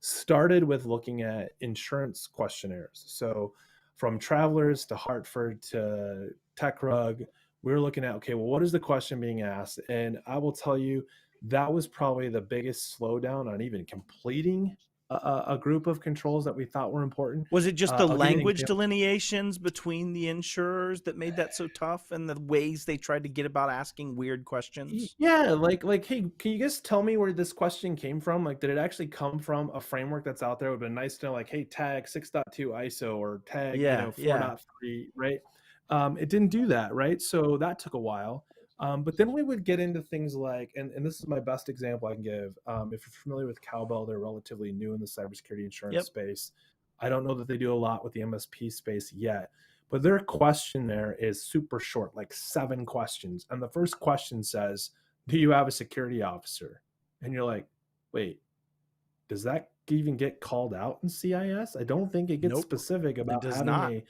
Speaker 4: started with looking at insurance questionnaires. So from Travelers to Hartford to TechRug, we were looking at, okay, well, what is the question being asked? And I will tell you, that was probably the biggest slowdown on even completing a group of controls that we thought were important.
Speaker 2: Was it just the
Speaker 4: I'll give you an
Speaker 2: language
Speaker 4: example.
Speaker 2: delineations between the insurers that made that so tough, and the ways they tried to get about asking weird questions?
Speaker 4: Yeah, like, hey, can you guys tell me where this question came from? Like, did it actually come from a framework that's out there? It would have been nice to know, like, hey, tag 6.2 ISO or tag,
Speaker 2: Yeah, yeah.
Speaker 4: 4.3, right? It didn't do that, right? So that took a while. But then we would get into things like, and this is my best example I can give. If you're familiar with Cowbell, they're relatively new in the cybersecurity insurance
Speaker 2: Yep.
Speaker 4: space. I don't know that they do a lot with the MSP space yet, but their question there is super short, like 7 questions. And the first question says, do you have a security officer? And you're like, wait, does that even get called out in CIS? I don't think it gets
Speaker 2: Nope,
Speaker 4: specific about
Speaker 2: does
Speaker 4: having
Speaker 2: not.
Speaker 4: a.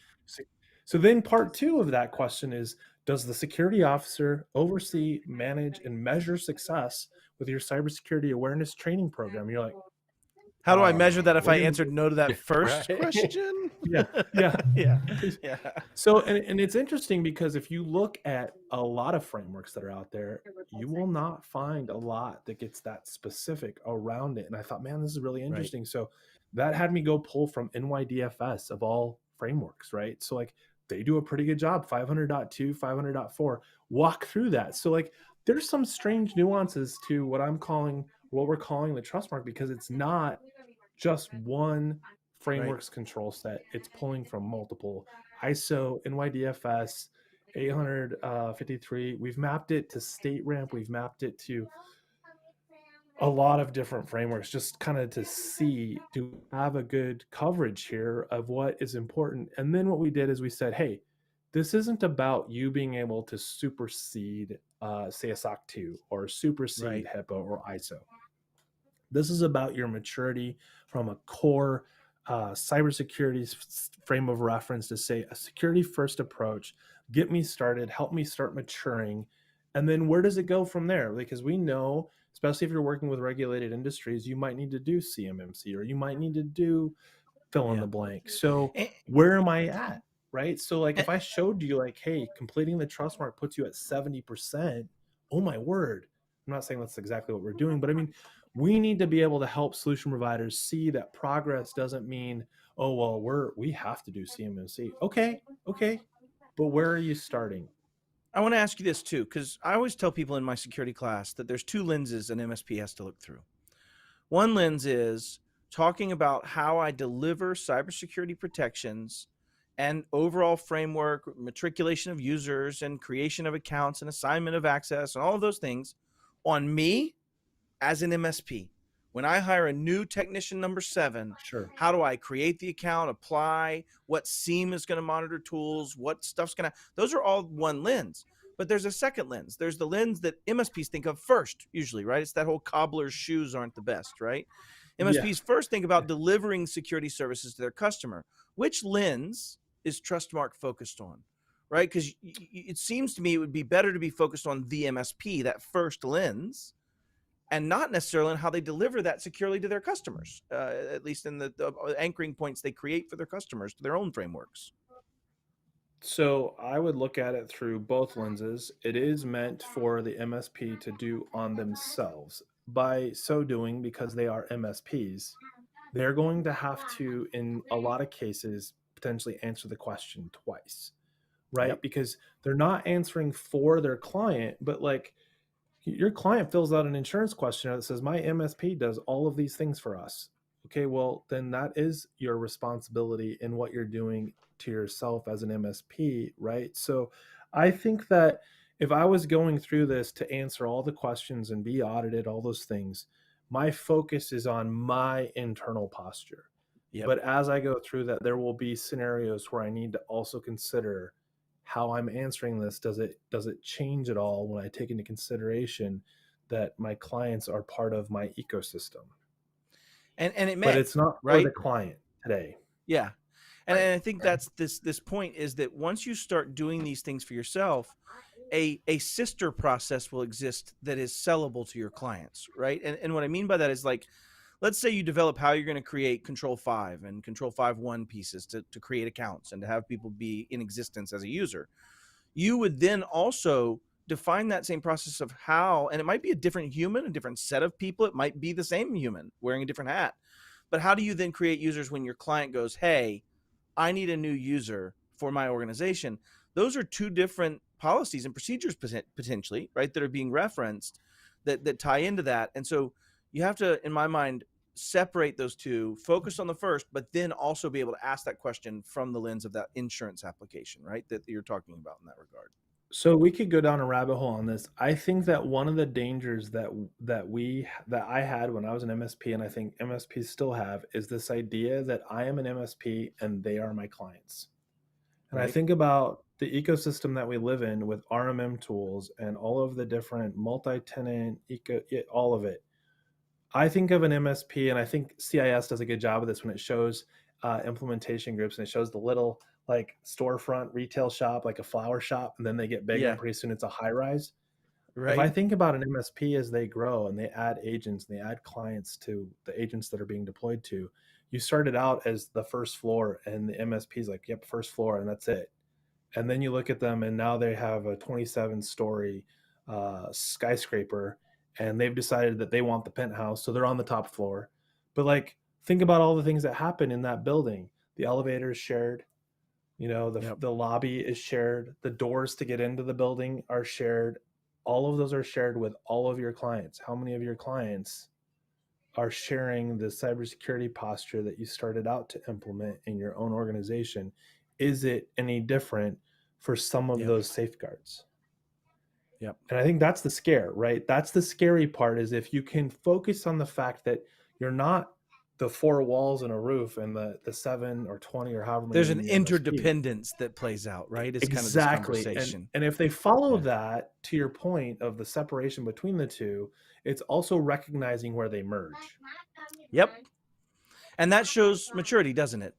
Speaker 4: So then part 2 of that question is, does the security officer oversee, manage, and measure success with your cybersecurity awareness training program? And you're like,
Speaker 2: How do I measure that if
Speaker 4: we're
Speaker 2: I
Speaker 4: gonna
Speaker 2: answered no to that first
Speaker 1: Right.
Speaker 2: question?
Speaker 4: yeah, yeah.
Speaker 2: Yeah. Yeah.
Speaker 4: So, and it's interesting because if you look at a lot of frameworks that are out there, you will not find a lot that gets that specific around it. And I thought, man, this is really
Speaker 2: Right.
Speaker 4: interesting. So that had me go pull from NYDFS of all frameworks, right? So like they do a pretty good job, 500.2, 500.4, walk through that. So like there's some strange nuances to what we're calling the trust mark, because it's not just one framework's control set. It's pulling from multiple ISO, NYDFS, 853. We've mapped it to state ramp. We've mapped it to a lot of different frameworks, just kind of to see, do we have a good coverage here of what is important? And then what we did is we said, hey, this isn't about you being able to supersede, say, a SOC 2 or supersede HIPAA or ISO. This is about your maturity from a core cybersecurity frame of reference to say a security first approach, get me started, help me start maturing. And then where does it go from there? Because we know, especially if you're working with regulated industries, you might need to do CMMC or you might need to do fill in the blank. So where am I at? Right. So like if I showed you like, hey, completing the trust mark puts you at 70%, oh my word. I'm not saying that's exactly what we're doing, but I mean, we need to be able to help solution providers see that progress doesn't mean, oh, well, we have to do CMMC. Okay. But where are you starting?
Speaker 2: I want to ask you this too, because I always tell people in my security class that there's 2 lenses an MSP has to look through. One lens is talking about how I deliver cybersecurity protections and overall framework, matriculation of users and creation of accounts and assignment of access and all of those things on me as an MSP. When I hire a new technician number 7,
Speaker 4: Sure.
Speaker 2: how do I create the account, apply, what SIEM is going to monitor tools, what stuff's going to, those are all one lens. But there's a second lens. There's the lens that MSPs think of first, usually, right? It's that whole cobbler's shoes aren't the best, right? MSPs first think about delivering security services to their customer. Which lens is Trustmark focused on, right? Because it seems to me it would be better to be focused on the MSP, that first lens, and not necessarily on how they deliver that securely to their customers, at least in the anchoring points they create for their customers to their own frameworks.
Speaker 4: So I would look at it through both lenses. It is meant for the MSP to do on themselves. By so doing, because they are MSPs, they're going to have to, in a lot of cases, potentially answer the question twice, right?
Speaker 2: Yep.
Speaker 4: Because they're not answering for their client, but like your client fills out an insurance questionnaire that says, my MSP does all of these things for us. Okay, well, then that is your responsibility in what you're doing to yourself as an MSP, right? So I think that if I was going through this to answer all the questions and be audited, all those things, my focus is on my internal posture.
Speaker 2: Yep.
Speaker 4: But as I go through that, there will be scenarios where I need to also consider how I'm answering this. Does it change at all when I take into consideration that my clients are part of my ecosystem?
Speaker 2: And it may,
Speaker 4: but it's not
Speaker 2: right?
Speaker 4: for the client today.
Speaker 2: Yeah. And I think that's this point is that once you start doing these things for yourself, a sister process will exist that is sellable to your clients, right? And what I mean by that is, like, let's say you develop how you're going to create Control 5 and Control 5.1 pieces to create accounts and to have people be in existence as a user. You would then also define that same process of how, and it might be a different human, a different set of people. It might be the same human wearing a different hat. But how do you then create users when your client goes, hey, I need a new user for my organization? Those are two different policies and procedures potentially, right, that are being referenced that tie into that. And so you have to, in my mind, separate those two, focus on the first, but then also be able to ask that question from the lens of that insurance application, right, that you're talking about in that regard.
Speaker 4: So we could go down a rabbit hole on this. I think that one of the dangers that I had when I was an MSP, and I think MSPs still have, is this idea that I am an MSP and they are my clients. And I
Speaker 2: Right.
Speaker 4: think about the ecosystem that we live in with RMM tools and all of the different multi-tenant all of it. I think of an MSP, and I think CIS does a good job of this when it shows implementation groups, and it shows the little like storefront retail shop, like a flower shop, and then they get bigger,
Speaker 2: Yeah.
Speaker 4: and pretty soon it's a high rise. If I
Speaker 2: Right.
Speaker 4: think about an MSP as they grow and they add agents and they add clients to the agents that are being deployed to, you started out as the first floor, and the MSP is like, yep, first floor, and that's it. And then you look at them, and now they have a 27-story skyscraper, and they've decided that they want the penthouse, so they're on the top floor. But like, think about all the things that happen in that building. The elevator is shared.
Speaker 2: Yep.
Speaker 4: The lobby is shared. The doors to get into the building are shared. All of those are shared with all of your clients. How many of your clients are sharing the cybersecurity posture that you started out to implement in your own organization? Is it any different for some of
Speaker 2: Yep.
Speaker 4: those safeguards?
Speaker 2: Yep.
Speaker 4: And I think that's the scare, right? That's the scary part, is if you can focus on the fact that you're not the four walls and a roof and the 7 or 20 or however many.
Speaker 2: There's an
Speaker 4: in your MSP.
Speaker 2: interdependence that plays out, right? It's
Speaker 4: Exactly.
Speaker 2: kind of this conversation.
Speaker 4: And if they follow
Speaker 2: Yeah.
Speaker 4: that, to your point of the separation between the two, it's also recognizing where they merge.
Speaker 2: Yep. And that shows maturity, doesn't it?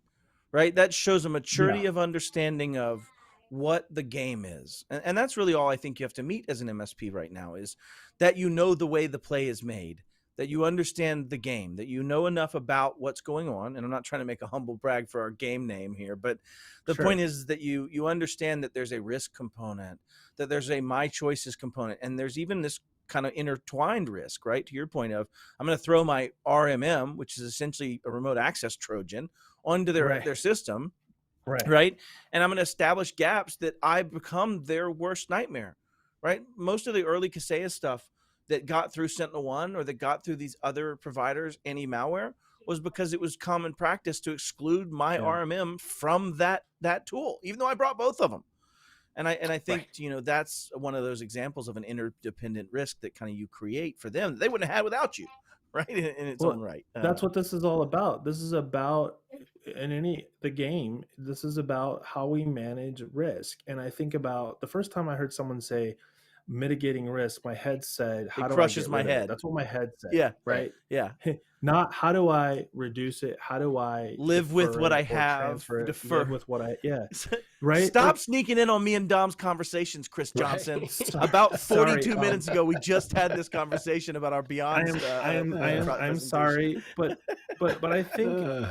Speaker 2: Right? That shows a maturity of understanding of what the game is. And that's really all I think you have to meet as an MSP right now, is that you know the way the play is made, that you understand the game, that you know enough about what's going on. And I'm not trying to make a humble brag for our game name here, but the
Speaker 4: Sure.
Speaker 2: point is that you understand that there's a risk component, that there's a my choices component, and there's even this kind of intertwined risk, right? To your point of, I'm going to throw my RMM, which is essentially a remote access Trojan, onto their system, right? And I'm going to establish gaps that I become their worst nightmare, right? Most of the early Kaseya stuff that got through SentinelOne or that got through these other providers, any malware, was because it was common practice to exclude my RMM from that tool, even though I brought both of them. And I think, that's one of those examples of an interdependent risk that kind of you create for them that they wouldn't have had without you, right? In its own right.
Speaker 4: That's what this is all about. This is about, the game, this is about how we manage risk. And I think about the first time I heard someone say mitigating risk, my head said, how do I
Speaker 2: crushes
Speaker 4: get
Speaker 2: my
Speaker 4: rid of it?
Speaker 2: head.
Speaker 4: That's what my head said.
Speaker 2: Yeah.
Speaker 4: Right.
Speaker 2: Yeah.
Speaker 4: Not how do I reduce it? How do I
Speaker 2: live with what I
Speaker 4: have? Live with what I, right?
Speaker 2: Stop sneaking in on me and Dom's conversations, Chris Johnson. About 42 minutes ago, we just had this conversation about our Beyond.
Speaker 4: I'm sorry, but I think,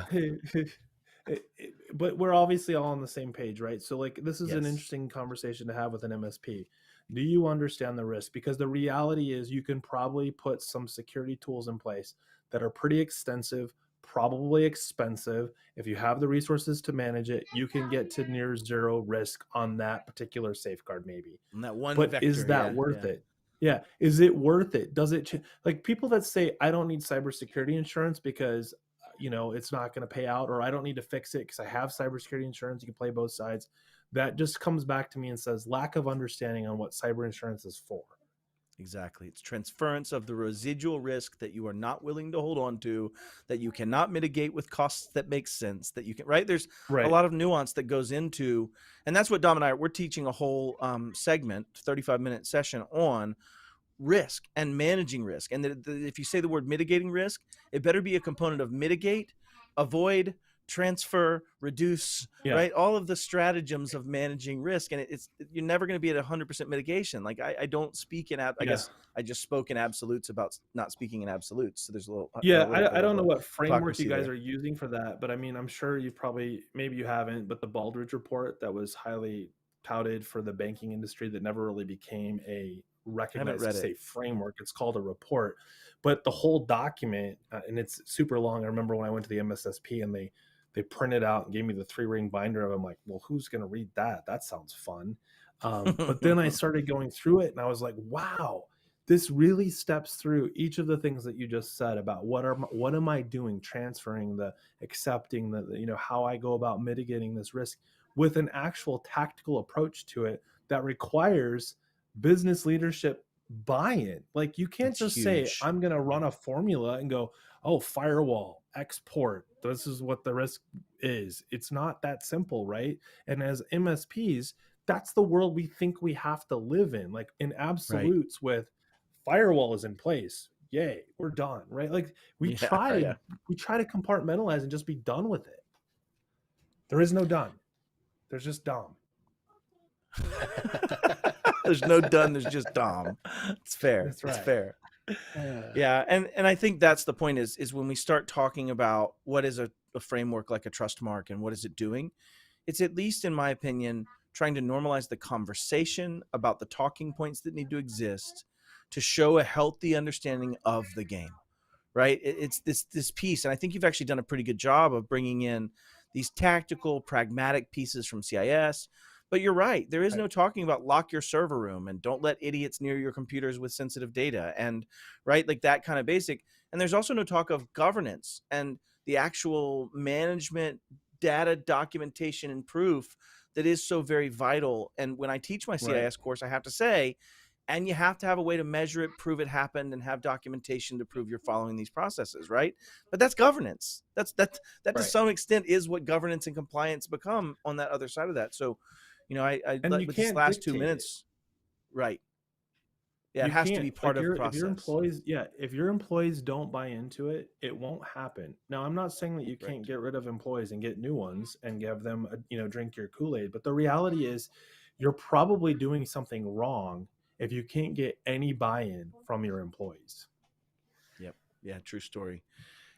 Speaker 4: but we're obviously all on the same page, right? So like, this is an interesting conversation to have with an MSP. Do you understand the risk? Because the reality is you can probably put some security tools in place that are pretty extensive, probably expensive. If you have the resources to manage it, you can get to near zero risk on that particular safeguard, maybe.
Speaker 2: And that one
Speaker 4: but
Speaker 2: vector,
Speaker 4: is that worth it? Yeah. Is it worth it? Does it like people that say, I don't need cybersecurity insurance because it's not going to pay out, or I don't need to fix it because I have cybersecurity insurance. You can play both sides. That just comes back to me and says lack of understanding on what cyber insurance is for.
Speaker 2: Exactly. It's transference of the residual risk that you are not willing to hold on to, that you cannot mitigate with costs that make sense, that you can, right? There's a lot of nuance that goes into, and that's what Dom and I, we're teaching a whole segment, 35-minute session on risk and managing risk. And if you say the word mitigating risk, it better be a component of mitigate, avoid, transfer, reduce, right? All of the stratagems of managing risk. And you're never going to be at 100% mitigation. Like I don't speak in, I guess I just spoke in absolutes about not speaking in absolutes. So there's a little,
Speaker 4: I don't know what framework you guys are using for that, but I mean, I'm sure you've probably, maybe you haven't, but the Baldrige report that was highly touted for the banking industry that never really became a recognize
Speaker 2: read
Speaker 4: as
Speaker 2: it.
Speaker 4: a framework. It's called a report, but the whole document, and it's super long. I remember when I went to the MSSP and they printed out and gave me the 3-ring binder of. I'm like, well, who's going to read that? That sounds fun. But then I started going through it, and I was like, wow, this really steps through each of the things that you just said about what am I doing, transferring, the accepting, the how I go about mitigating this risk with an actual tactical approach to it that requires business leadership buy-in. Like, you can't
Speaker 2: That's
Speaker 4: just say,
Speaker 2: huge.
Speaker 4: I'm going to run a formula and go, oh, firewall, export, this is what the risk is. It's not that simple, right? And as MSPs, that's the world we think we have to live in, like in absolutes, with firewall is in place, yay, we're done, right? Like, we try to compartmentalize and just be done with it. There is no done. There's just Dom.
Speaker 2: There's no done. There's just Dom. It's fair.
Speaker 4: That's right.
Speaker 2: It's fair. Yeah, and I think that's the point is when we start talking about what is a framework like a Trustmark and what is it doing, it's, at least in my opinion, trying to normalize the conversation about the talking points that need to exist to show a healthy understanding of the game, right? It's this piece, and I think you've actually done a pretty good job of bringing in these tactical, pragmatic pieces from CIS. But you're right. There is no talking about lock your server room and don't let idiots near your computers with sensitive data, and right, like that kind of basic. And there's also no talk of governance and the actual management, data documentation, and proof that is so very vital. And when I teach my CIS course, I have to say, and you have to have a way to measure it, prove it happened, and have documentation to prove you're following these processes, right? But that's governance. That to some extent is what governance and compliance become on that other side of that. So, I
Speaker 4: and you
Speaker 2: with
Speaker 4: can't
Speaker 2: these last 2
Speaker 4: dictate
Speaker 2: minutes, right? Yeah,
Speaker 4: you
Speaker 2: it has to
Speaker 4: can't,
Speaker 2: be part
Speaker 4: like,
Speaker 2: of the process.
Speaker 4: if your employees don't buy into it, it won't happen. Now, I'm not saying that you can't get rid of employees and get new ones and give them drink your Kool-Aid, but the reality is you're probably doing something wrong if you can't get any buy-in from your employees.
Speaker 2: Yep. Yeah, true story.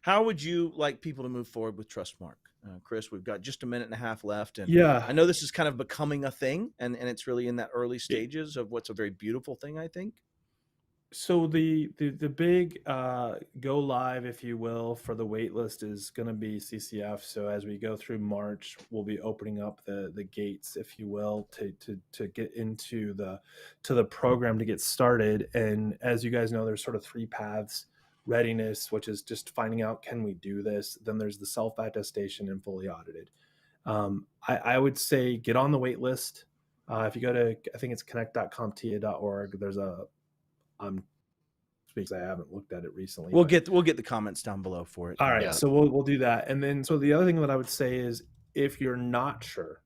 Speaker 2: How would you like people to move forward with Trustmark? Chris, we've got just a minute and a half left. And I know this is kind of becoming a thing, and it's really in that early stages of what's a very beautiful thing, I think.
Speaker 4: So the big go live, if you will, for the waitlist is going to be CCF. So as we go through March, we'll be opening up the gates, if you will, to get into the program to get started. And as you guys know, there's sort of 3 paths: readiness, which is just finding out, can we do this? Then there's the self-attestation and fully audited. I would say get on the wait list. If you go to, I think it's connect.comptia.org, there's a, because I haven't looked at it recently.
Speaker 2: We'll get the comments down below for it.
Speaker 4: All right, so we'll do that. And then, so the other thing that I would say is, if you're not sure,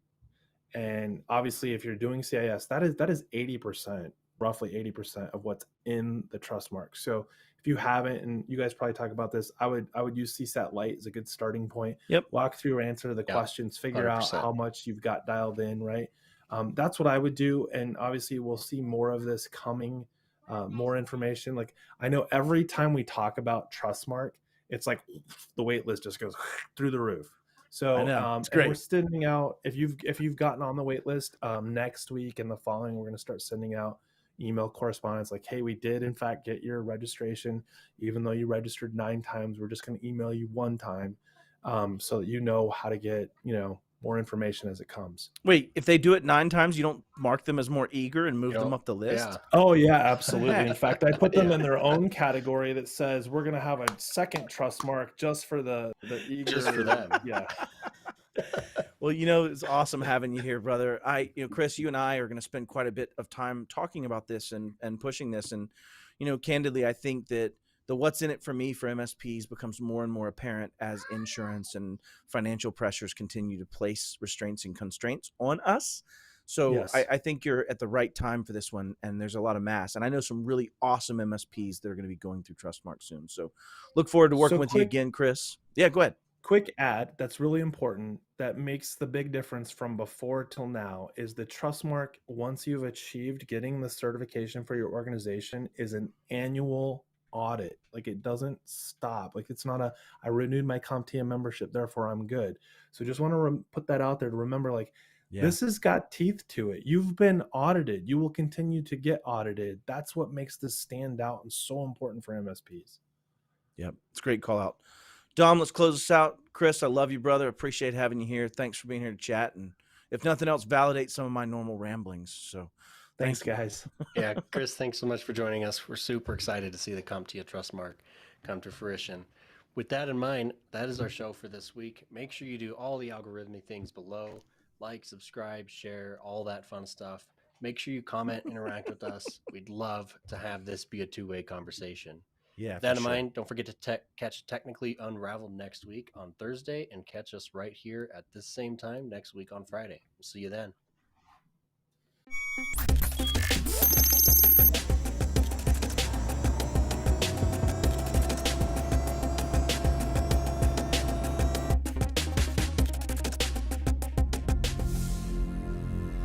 Speaker 4: and obviously if you're doing CIS, that is 80%, roughly 80% of what's in the Trustmark. So if you haven't, and you guys probably talk about this, I would use CSAT Lite as a good starting point.
Speaker 2: Yep.
Speaker 4: Walk through, answer the questions, figure
Speaker 1: 100%.
Speaker 4: out how much you've got dialed in, right? That's what I would do. And obviously we'll see more of this coming, more information. Like, I know every time we talk about Trustmark, it's like the wait list just goes through the roof. So
Speaker 2: it's great.
Speaker 4: we're sending out, if you've gotten on the wait list, next week and the following, we're going to start sending out email correspondence like, hey, we did in fact get your registration. Even though you registered 9 times, we're just going to email you 1 time, so that you know how to get more information as it comes.
Speaker 2: Wait, if they do it 9 times, you don't mark them as more eager and move them up the list?
Speaker 1: Yeah.
Speaker 4: Oh yeah, absolutely. In fact, I put them in their own category that says we're going to have a second Trustmark just for the eager.
Speaker 1: Just for them.
Speaker 4: Yeah.
Speaker 2: Well, it's awesome having you here, brother. Chris, you and I are going to spend quite a bit of time talking about this and pushing this. And, candidly, I think that the what's in it for me for MSPs becomes more and more apparent as insurance and financial pressures continue to place restraints and constraints on us. So
Speaker 4: Yes.
Speaker 2: I think you're at the right time for this one, and there's a lot of mass. And I know some really awesome MSPs that are going to be going through Trustmark soon. So look forward to working with you again, Chris. Yeah, go ahead.
Speaker 4: Quick add that's really important, that makes the big difference from before till now, is the Trustmark, once you've achieved getting the certification for your organization, is an annual audit. Like, it doesn't stop. Like, it's not I renewed my CompTIA membership, therefore I'm good. So just want to put that out there to remember, like,
Speaker 2: Yeah.
Speaker 4: This has got teeth to it. You've been audited. You will continue to get audited. That's what makes this stand out and so important for MSPs.
Speaker 2: Yep. It's a great call out. Dom, let's close this out. Chris, I love you, brother. Appreciate having you here. Thanks for being here to chat. And if nothing else, validate some of my normal ramblings. So
Speaker 4: Thanks, guys.
Speaker 1: Yeah, Chris, thanks so much for joining us. We're super excited to see the CompTIA Trust Mark come to fruition. With that in mind, that is our show for this week. Make sure you do all the algorithmic things below. Like, subscribe, share, all that fun stuff. Make sure you comment, interact with us. We'd love to have this be a two-way conversation.
Speaker 2: Yeah.
Speaker 1: With that in mind, don't forget to catch Technically Unraveled next week on Thursday and catch us right here at this same time next week on Friday. We'll see you then.